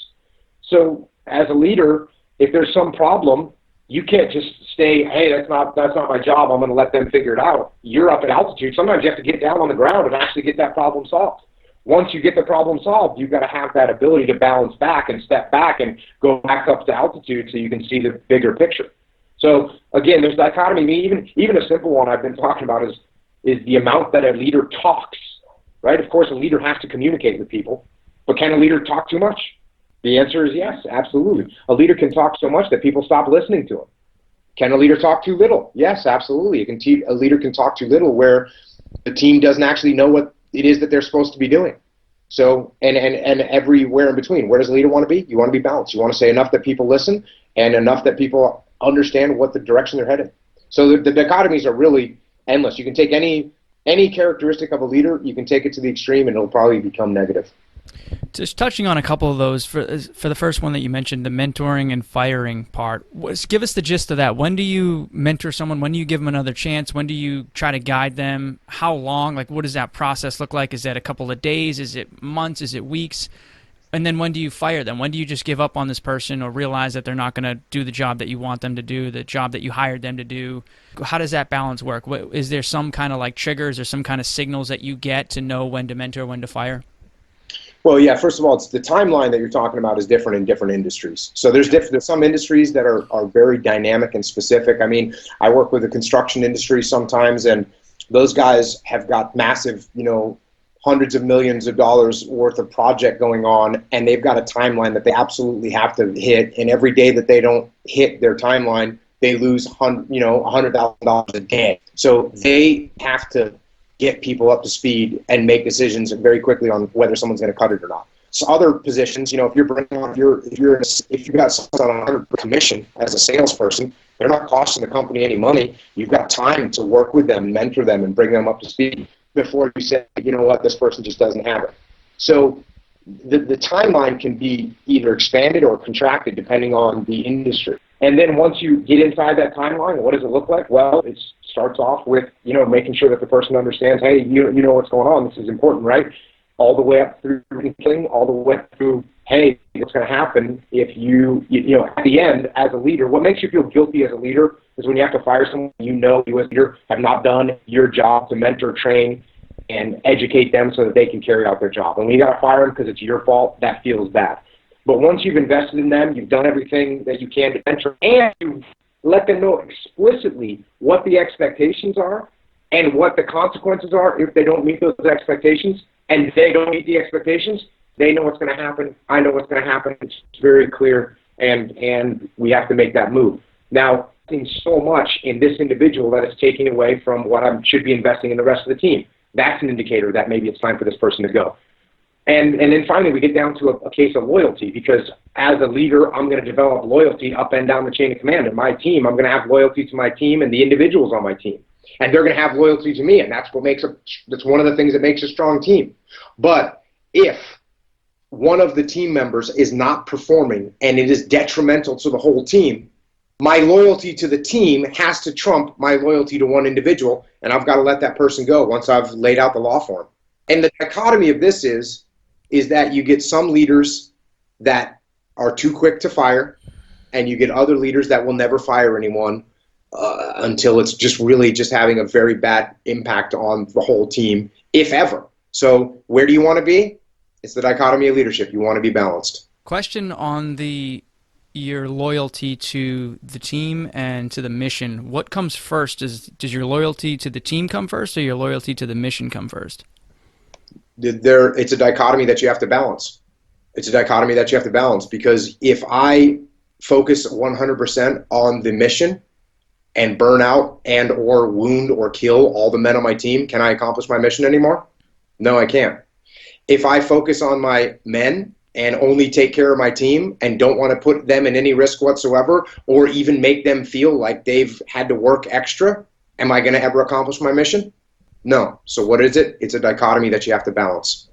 So as a leader, if there's some problem, you can't just stay, hey, that's not my job, I'm going to let them figure it out. You're up at altitude. Sometimes you have to get down on the ground and actually get that problem solved. Once you get the problem solved, you've got to have that ability to balance back and step back and go back up to altitude so you can see the bigger picture. So again, there's dichotomy. I mean, even a simple one I've been talking about is the amount that a leader talks, right? Of course, a leader has to communicate with people, but can a leader talk too much? The answer is yes, absolutely. A leader can talk so much that people stop listening to him. Can a leader talk too little? Yes, absolutely. A leader can talk too little where the team doesn't actually know what it is that they're supposed to be doing. So, and everywhere in between. Where does a leader want to be? You want to be balanced. You want to say enough that people listen and enough that people understand what the direction they're headed. So the dichotomies are really endless. You can take any characteristic of a leader, you can take it to the extreme, and it'll probably become negative. Just touching on a couple of those, for the first one that you mentioned, the mentoring and firing part, give us the gist of that. When do you mentor someone? When do you give them another chance? When do you try to guide them? How long? Like, what does that process look like? Is that a couple of days? Is it months? Is it weeks? And then when do you fire them? When do you just give up on this person or realize that they're not going to do the job that you want them to do, the job that you hired them to do? How does that balance work? Is there some kind of like triggers or some kind of signals that you get to know when to mentor, when to fire? Well, yeah, first of all, it's the timeline that you're talking about is different in different industries. So there's some industries that are very dynamic and specific. I mean, I work with the construction industry sometimes, and those guys have got massive, hundreds of millions of dollars worth of project going on, and they've got a timeline that they absolutely have to hit. And every day that they don't hit their timeline, they lose $100,000 a day. So they have to get people up to speed and make decisions very quickly on whether someone's going to cut it or not. So other positions, if you're bringing on, if you've got someone on a commission as a salesperson, they're not costing the company any money. You've got time to work with them, mentor them, and bring them up to speed before you say, you know what, this person just doesn't have it. So the timeline can be either expanded or contracted depending on the industry. And then once you get inside that timeline, what does it look like? Well, it starts off with, making sure that the person understands, hey, you know what's going on. This is important, right? All the way up through all the way through, hey, what's going to happen if you at the end as a leader, what makes you feel guilty as a leader is when you have to fire someone you as a leader have not done your job to mentor, train, and educate them so that they can carry out their job. And when you got to fire them because it's your fault, that feels bad. But once you've invested in them, you've done everything that you can to mentor, and you let them know explicitly what the expectations are and what the consequences are if they don't meet those expectations, and they don't meet the expectations, they know what's going to happen. I know what's going to happen. It's very clear, and we have to make that move. Now, I've seen so much in this individual that it's taking away from what I should be investing in the rest of the team. That's an indicator that maybe it's time for this person to go. And then finally, we get down to a case of loyalty, because as a leader, I'm going to develop loyalty up and down the chain of command. And my team, I'm going to have loyalty to my team and the individuals on my team. And they're going to have loyalty to me, and that's one of the things that makes a strong team. But if one of the team members is not performing and it is detrimental to the whole team, my loyalty to the team has to trump my loyalty to one individual, and I've got to let that person go once I've laid out the law for him. And the dichotomy of this is that you get some leaders that are too quick to fire, and you get other leaders that will never fire anyone until it's just really just having a very bad impact on the whole team, if ever. So where do you want to be? It's the dichotomy of leadership. You want to be balanced. Question on your loyalty to the team and to the mission. What comes first? Does your loyalty to the team come first, or your loyalty to the mission come first? It's a dichotomy that you have to balance. It's a dichotomy that you have to balance, because if I focus 100% on the mission and burn out and or wound or kill all the men on my team, can I accomplish my mission anymore? No, I can't. If I focus on my men and only take care of my team and don't want to put them in any risk whatsoever, or even make them feel like they've had to work extra, am I going to ever accomplish my mission? No. So what is it? It's a dichotomy that you have to balance.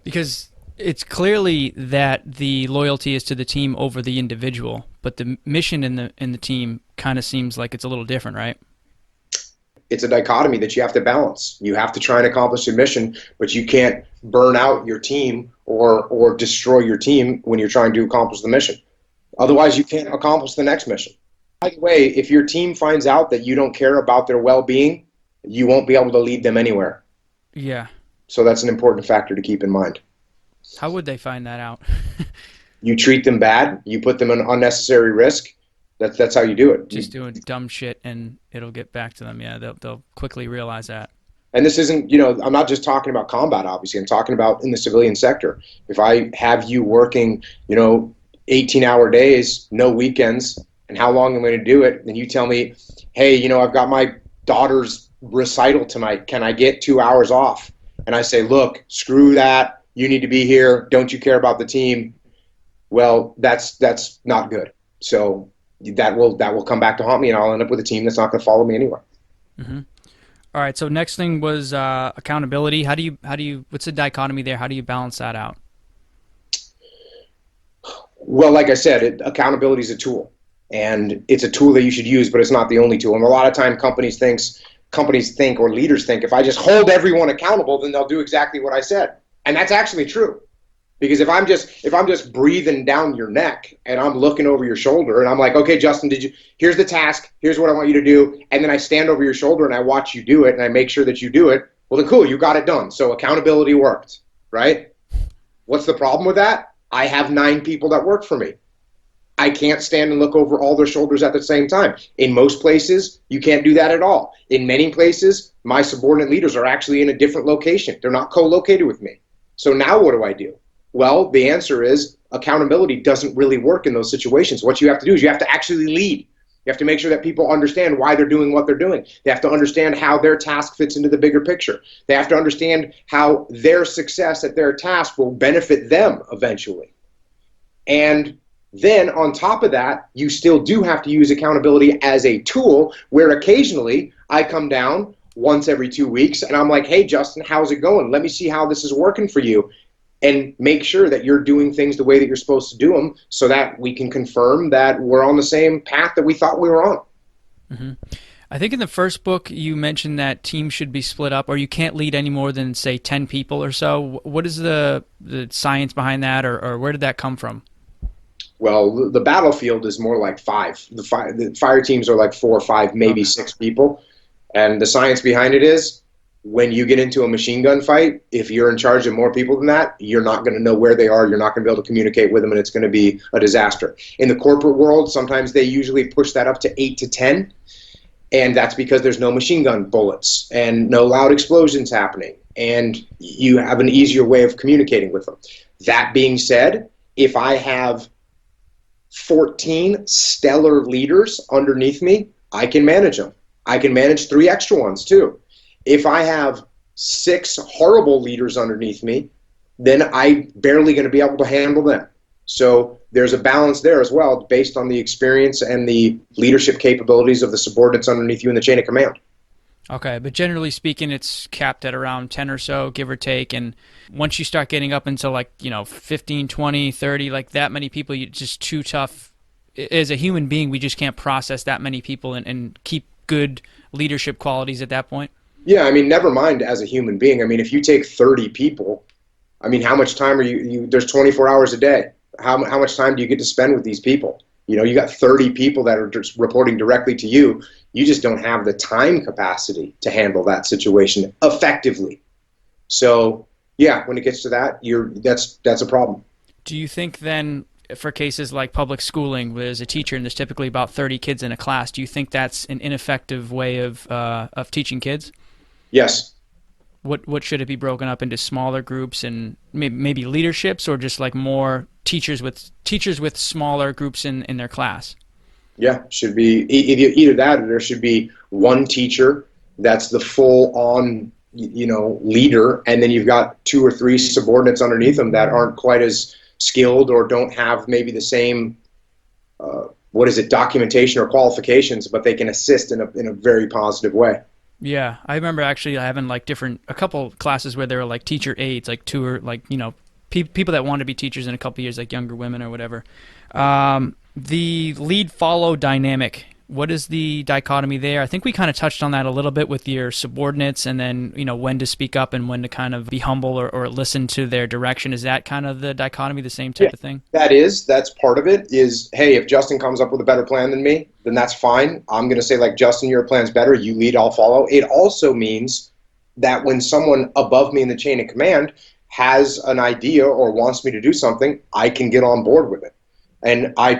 Because it's clearly that the loyalty is to the team over the individual, but the mission in the team kind of seems like it's a little different, right? It's a dichotomy that you have to balance. You have to try and accomplish your mission, but you can't burn out your team or destroy your team when you're trying to accomplish the mission. Otherwise, you can't accomplish the next mission. By the way, if your team finds out that you don't care about their well-being, you won't be able to lead them anywhere. Yeah. So that's an important factor to keep in mind. How would they find that out? You treat them bad. You put them in unnecessary risk. That's how you do it. Just doing dumb shit, and it'll get back to them. Yeah, they'll quickly realize that. And this isn't, I'm not just talking about combat, obviously. I'm talking about in the civilian sector. If I have you working, 18-hour days, no weekends, and how long I'm going to do it, and you tell me, hey, I've got my daughter's recital tonight. Can I get 2 hours off? And I say, look, screw that. You need to be here. Don't you care about the team? Well, that's not good. So that will come back to haunt me, and I'll end up with a team that's not going to follow me anywhere. Mm-hmm. All right. So next thing was accountability. How do you? What's the dichotomy there? How do you balance that out? Well, like I said, accountability is a tool, and it's a tool that you should use, but it's not the only tool. And a lot of time companies think or leaders think, if I just hold everyone accountable, then they'll do exactly what I said. And that's actually true. Because if I'm just breathing down your neck and I'm looking over your shoulder and I'm like, okay, Justin, here's the task, here's what I want you to do, and then I stand over your shoulder and I watch you do it and I make sure that you do it, well then cool, you got it done. So accountability worked, right? What's the problem with that? I have 9 people that work for me. I can't stand and look over all their shoulders at the same time. In most places, you can't do that at all. In many places, my subordinate leaders are actually in a different location. They're not co-located with me. So now what do? Well, the answer is accountability doesn't really work in those situations. What you have to do is you have to actually lead. You have to make sure that people understand why they're doing what they're doing. They have to understand how their task fits into the bigger picture. They have to understand how their success at their task will benefit them eventually. And then on top of that, you still do have to use accountability as a tool, where occasionally I come down once every 2 weeks and I'm like, hey, Justin, how's it going? Let me see how this is working for you. And make sure that you're doing things the way that you're supposed to do them, so that we can confirm that we're on the same path that we thought we were on. Mm-hmm. I think in the first book you mentioned that teams should be split up, or you can't lead any more than, say, 10 people or so. What is the science behind that, or where did that come from? Well, the battlefield is more like 5. The fire teams are like 4 or 5, maybe 6 people. And the science behind it is, when you get into a machine gun fight, if you're in charge of more people than that, you're not going to know where they are. You're not going to be able to communicate with them, and it's going to be a disaster. In the corporate world, sometimes they usually push that up to 8 to 10, and that's because there's no machine gun bullets and no loud explosions happening, and you have an easier way of communicating with them. That being said, if I have 14 stellar leaders underneath me, I can manage them. I can manage 3 extra ones too. If I have 6 horrible leaders underneath me, then I'm barely going to be able to handle them. So there's a balance there as well, based on the experience and the leadership capabilities of the subordinates underneath you in the chain of command. Okay, but generally speaking, it's capped at around 10 or so, give or take. And once you start getting up into like, 15, 20, 30, like that many people, it's just too tough. As a human being, we just can't process that many people and keep good leadership qualities at that point. Yeah, I mean, never mind as a human being. I mean, if you take 30 people, I mean, how much time are there's 24 hours a day. How much time do you get to spend with these people? You got 30 people that are just reporting directly to you. You just don't have the time capacity to handle that situation effectively. So, yeah, when it gets to that, that's a problem. Do you think then, for cases like public schooling, where there's a teacher and there's typically about 30 kids in a class, do you think that's an ineffective way of teaching kids? Yes. What should it be broken up into smaller groups and maybe leaderships, or just like more teachers with smaller groups in their class? Yeah, should be either that, or there should be one teacher that's the full on leader, and then you've got two or three subordinates underneath them that aren't quite as skilled or don't have maybe the same documentation or qualifications, but they can assist in a very positive way. Yeah, I remember actually having like a couple classes where there were like teacher aides, like two or like people that wanted to be teachers in a couple years, like younger women or whatever. The lead follow dynamic. What is the dichotomy there? I think we kind of touched on that a little bit with your subordinates, and then when to speak up and when to kind of be humble or listen to their direction. Is that kind of the dichotomy, the same type of thing? That's part of it. Is, hey, if Justin comes up with a better plan than me, then that's fine. I'm going to say, like, Justin, your plan's better. You lead, I'll follow. It also means that when someone above me in the chain of command has an idea or wants me to do something, I can get on board with it. And I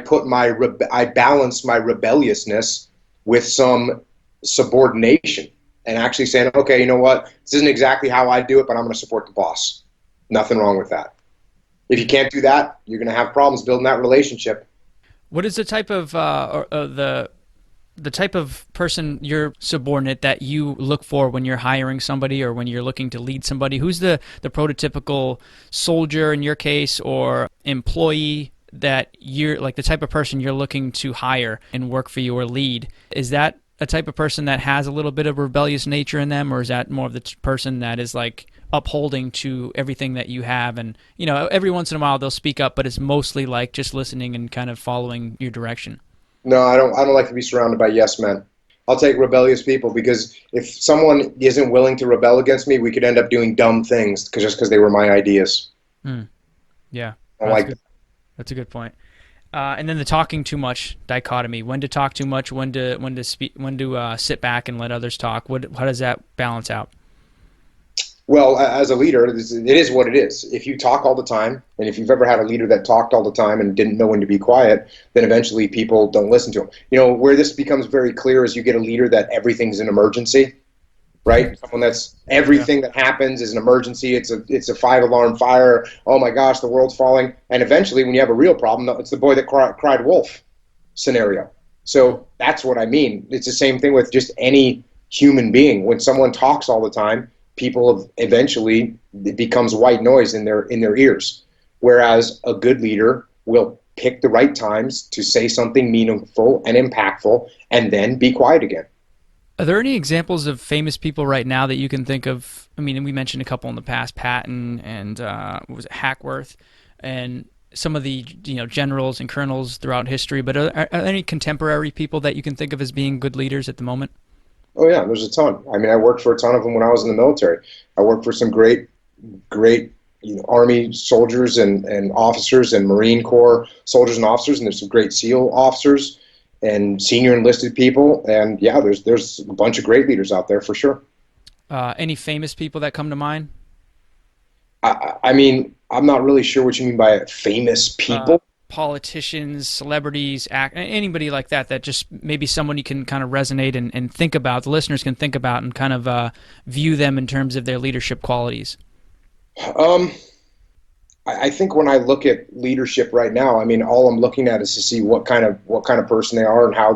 balance my rebelliousness with some subordination and actually saying, okay, you know what? This isn't exactly how I do it, but I'm going to support the boss. Nothing wrong with that. If you can't do that, you're going to have problems building that relationship. What is the type of the type of person, your subordinate, that you look for when you're hiring somebody or when you're looking to lead somebody? Who's the prototypical soldier in your case, or employee that you're like, the type of person you're looking to hire and work for you or lead? Is that a type of person that has a little bit of rebellious nature in them, or is that more of the person that is like upholding to everything that you have, and every once in a while they'll speak up, but it's mostly like just listening and kind of following your direction? No, I don't like to be surrounded by yes men. I'll take rebellious people, because if someone isn't willing to rebel against me, we could end up doing dumb things just because they were my ideas. Yeah, That's a good point. And then the talking too much dichotomy: when to talk too much, when to speak, when to sit back and let others talk. How does that balance out? Well, as a leader, it is what it is. If you talk all the time, and if you've ever had a leader that talked all the time and didn't know when to be quiet, then eventually people don't listen to him. Where this becomes very clear is you get a leader that everything's an emergency, right? Someone that's everything that happens is an emergency. It's a 5-alarm fire. Oh my gosh, the world's falling. And eventually, when you have a real problem, it's the boy that cried wolf scenario. So that's what I mean. It's the same thing with just any human being. When someone talks all the time, people eventually, it becomes white noise in their ears. Whereas a good leader will pick the right times to say something meaningful and impactful, and then be quiet again. Are there any examples of famous people right now that you can think of? I mean, we mentioned a couple in the past, Patton and what was it, Hackworth, and some of the generals and colonels throughout history. But are there any contemporary people that you can think of as being good leaders at the moment? Oh yeah, there's a ton. I mean, I worked for a ton of them when I was in the military. I worked for some great Army soldiers and officers, and Marine Corps soldiers and officers, and there's some great SEAL officers and senior enlisted people. And yeah, there's a bunch of great leaders out there for sure. Any famous people that come to mind? I mean, I'm not really sure what you mean by famous people. Politicians, celebrities, anybody like that just maybe someone you can kind of resonate and think about, the listeners can think about and kind of view them in terms of their leadership qualities. I think when I look at leadership right now, I mean, all I'm looking at is to see what kind of person they are and how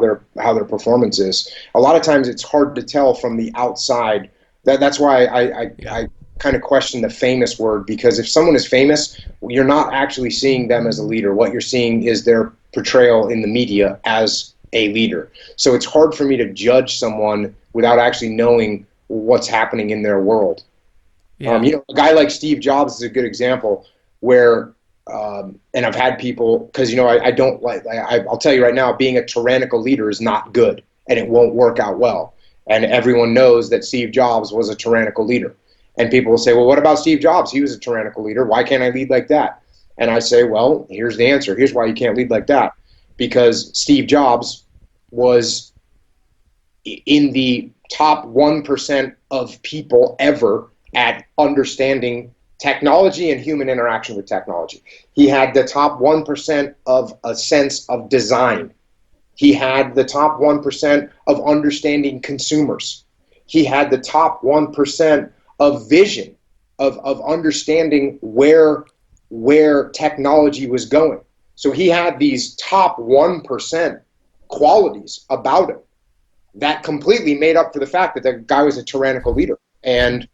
their performance is. A lot of times it's hard to tell from the outside. That's why I kind of question the famous word, because if someone is famous, you're not actually seeing them as a leader. What you're seeing is their portrayal in the media as a leader. So it's hard for me to judge someone without actually knowing what's happening in their world. Yeah. A guy like Steve Jobs is a good example where, and I've had people, because, I don't like, I'll tell you right now, being a tyrannical leader is not good, and it won't work out well. And everyone knows that Steve Jobs was a tyrannical leader. And people will say, well, what about Steve Jobs? He was a tyrannical leader. Why can't I lead like that? And I say, well, here's the answer. Here's why you can't lead like that. Because Steve Jobs was in the top 1% of people ever at understanding technology and human interaction with technology. He had the top 1% of a sense of design. He had the top 1% of understanding consumers. He had the top 1% of vision, of understanding where technology was going. So he had these top 1% qualities about him that completely made up for the fact that the guy was a tyrannical leader. And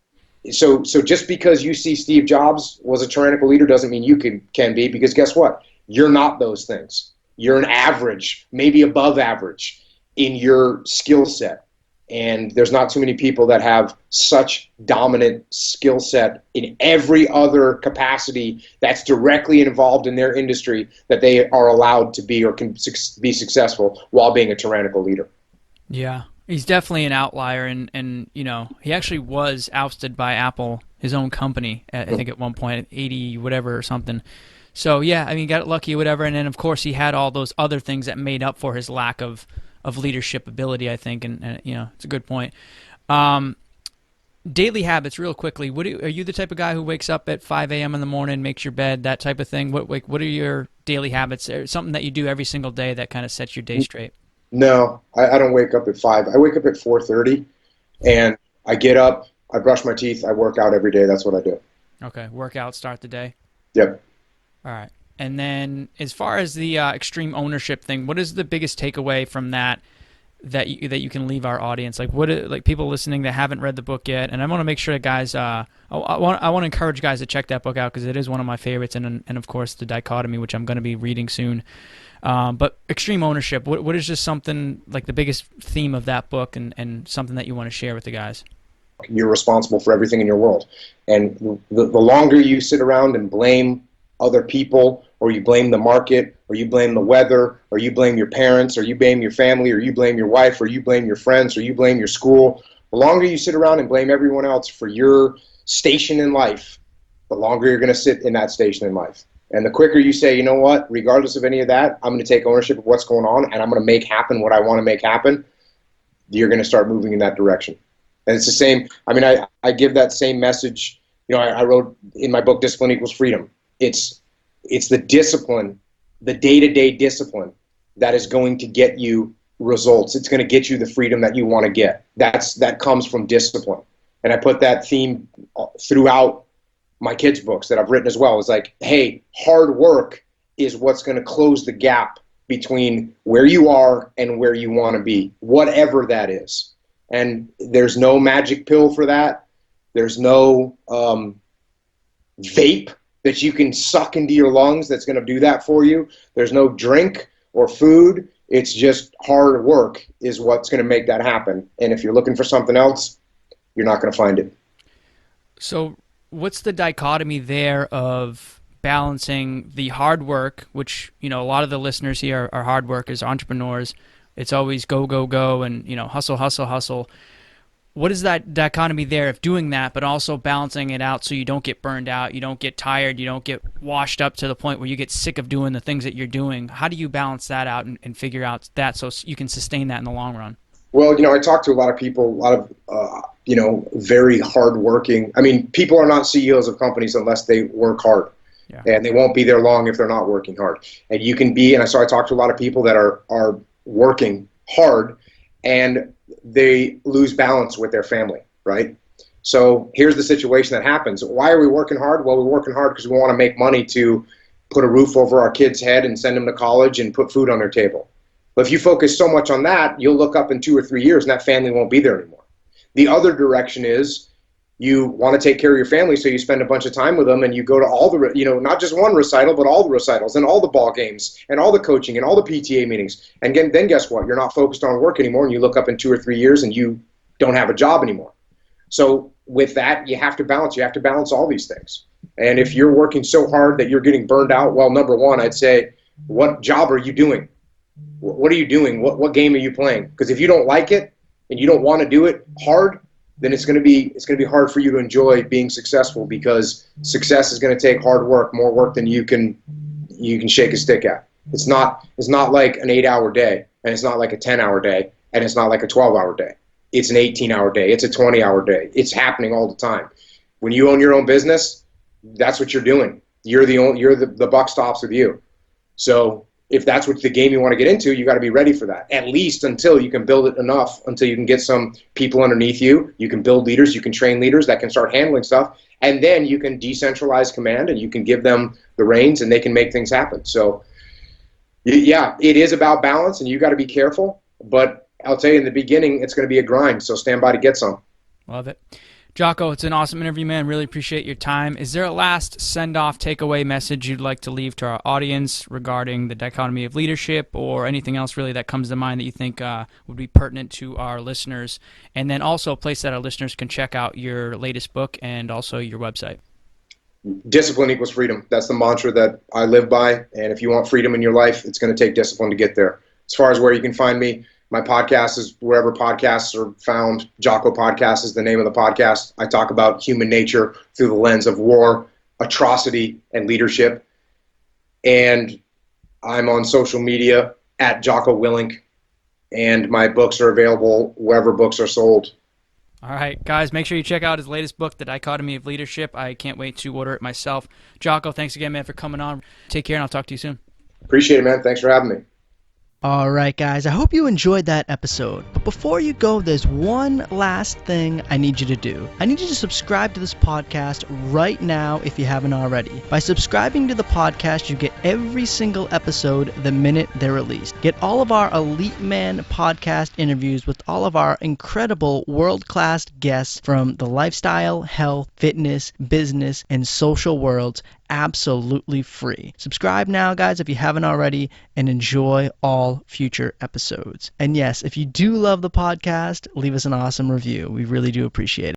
so just because you see Steve Jobs was a tyrannical leader doesn't mean you can be, because guess what? You're not those things. You're an average, maybe above average in your skill set. And there's not too many people that have such dominant skill set in every other capacity that's directly involved in their industry that they are allowed to be or can be successful while being a tyrannical leader. Yeah. He's definitely an outlier, and he actually was ousted by Apple, his own company, I think at one point, 80 whatever or something. So yeah, I mean, got lucky or whatever, and then of course he had all those other things that made up for his lack of leadership ability, I think, and it's a good point. Daily habits, real quickly. Are you the type of guy who wakes up at 5 a.m. in the morning, makes your bed, that type of thing? What are your daily habits? Something that you do every single day that kind of sets your day straight? No, I don't wake up at 5. I wake up at 4:30, and I get up, I brush my teeth, I work out every day. That's what I do. Okay, workout, start the day. Yep. All right. And then as far as the extreme ownership thing, what is the biggest takeaway from that you can leave our audience? Like people listening that haven't read the book yet, and I want to make sure that guys, I want to encourage guys to check that book out because it is one of my favorites, and of course the Dichotomy, which I'm going to be reading soon. But extreme ownership, what is just something like the biggest theme of that book and something that you want to share with the guys? You're responsible for everything in your world. And the longer you sit around and blame other people, or you blame the market, or you blame the weather, or you blame your parents, or you blame your family, or you blame your wife, or you blame your friends, or you blame your school, the longer you sit around and blame everyone else for your station in life, the longer you're going to sit in that station in life. And the quicker you say, you know what, regardless of any of that, I'm going to take ownership of what's going on, and I'm going to make happen what I want to make happen, you're going to start moving in that direction. And it's the same, I give that same message. I wrote in my book, Discipline Equals Freedom. It's the discipline, the day-to-day discipline that is going to get you results. It's going to get you the freedom that you want to get. That comes from discipline. And I put that theme throughout my kids' books that I've written as well. It's like, hey, hard work is what's going to close the gap between where you are and where you want to be, whatever that is. And there's no magic pill for that. There's no vape that you can suck into your lungs that's going to do that for you. There's no drink or food. It's just hard work is what's going to make that happen. And if you're looking for something else, you're not going to find it. So what's the dichotomy there of balancing the hard work, which, a lot of the listeners here are hard workers, entrepreneurs. It's always go, go, go, and, hustle, hustle, hustle. What is that dichotomy there of doing that, but also balancing it out so you don't get burned out, you don't get tired, you don't get washed up to the point where you get sick of doing the things that you're doing? How do you balance that out and figure out that so you can sustain that in the long run? Well, I talk to a lot of people, a lot of, very hardworking. People are not CEOs of companies unless they work hard. Yeah. And they won't be there long if they're not working hard. And you can be, and so I talk to a lot of people that are working hard, and they lose balance with their family, right? So here's the situation that happens. Why are we working hard? Well, we're working hard because we want to make money to put a roof over our kids' head and send them to college and put food on their table. But if you focus so much on that, you'll look up in 2 or 3 years and that family won't be there anymore. The other direction is you want to take care of your family, so you spend a bunch of time with them and you go to all the, not just one recital, but all the recitals and all the ball games and all the coaching and all the PTA meetings. And then guess what? You're not focused on work anymore, and you look up in 2 or 3 years and you don't have a job anymore. So with that, you have to balance. You have to balance all these things. And if you're working so hard that you're getting burned out, well, number one, I'd say, what job are you doing? What are you doing? What game are you playing? Because if you don't like it and you don't want to do it hard, then it's going to be hard for you to enjoy being successful, because success is going to take hard work, more work than you can shake a stick at. It's not like an 8-hour day, and it's not like a 10-hour day, and it's not like a 12-hour day. It's an 18-hour day. It's a 20-hour day. It's happening all the time. When you own your own business, that's what you're doing. You're the buck stops with you. So if that's what the game you want to get into, you got to be ready for that, at least until you can build it enough, until you can get some people underneath you. You can build leaders. You can train leaders that can start handling stuff. And then you can decentralize command, and you can give them the reins, and they can make things happen. So yeah, it is about balance, and you got to be careful. But I'll tell you, in the beginning, it's going to be a grind, so stand by to get some. Love it. Jocko, it's an awesome interview, man. Really appreciate your time. Is there a last send-off, takeaway message you'd like to leave to our audience regarding the dichotomy of leadership, or anything else really that comes to mind that you think would be pertinent to our listeners? And then also a place that our listeners can check out your latest book and also your website. Discipline equals freedom. That's the mantra that I live by. And if you want freedom in your life, it's going to take discipline to get there. As far as where you can find me, my podcast is wherever podcasts are found. Jocko Podcast is the name of the podcast. I talk about human nature through the lens of war, atrocity, and leadership. And I'm on social media at Jocko Willink, and my books are available wherever books are sold. All right, guys, make sure you check out his latest book, The Dichotomy of Leadership. I can't wait to order it myself. Jocko, thanks again, man, for coming on. Take care, and I'll talk to you soon. Appreciate it, man. Thanks for having me. All right, guys, I hope you enjoyed that episode. But before you go, there's one last thing I need you to do. I need you to subscribe to this podcast right now if you haven't already. By subscribing to the podcast, you get every single episode the minute they're released. Get all of our Elite Man podcast interviews with all of our incredible world-class guests from the lifestyle, health, fitness, business, and social worlds absolutely free. Subscribe now, guys, if you haven't already, and enjoy all future episodes. And yes, if you do love the podcast, leave us an awesome review. We really do appreciate it.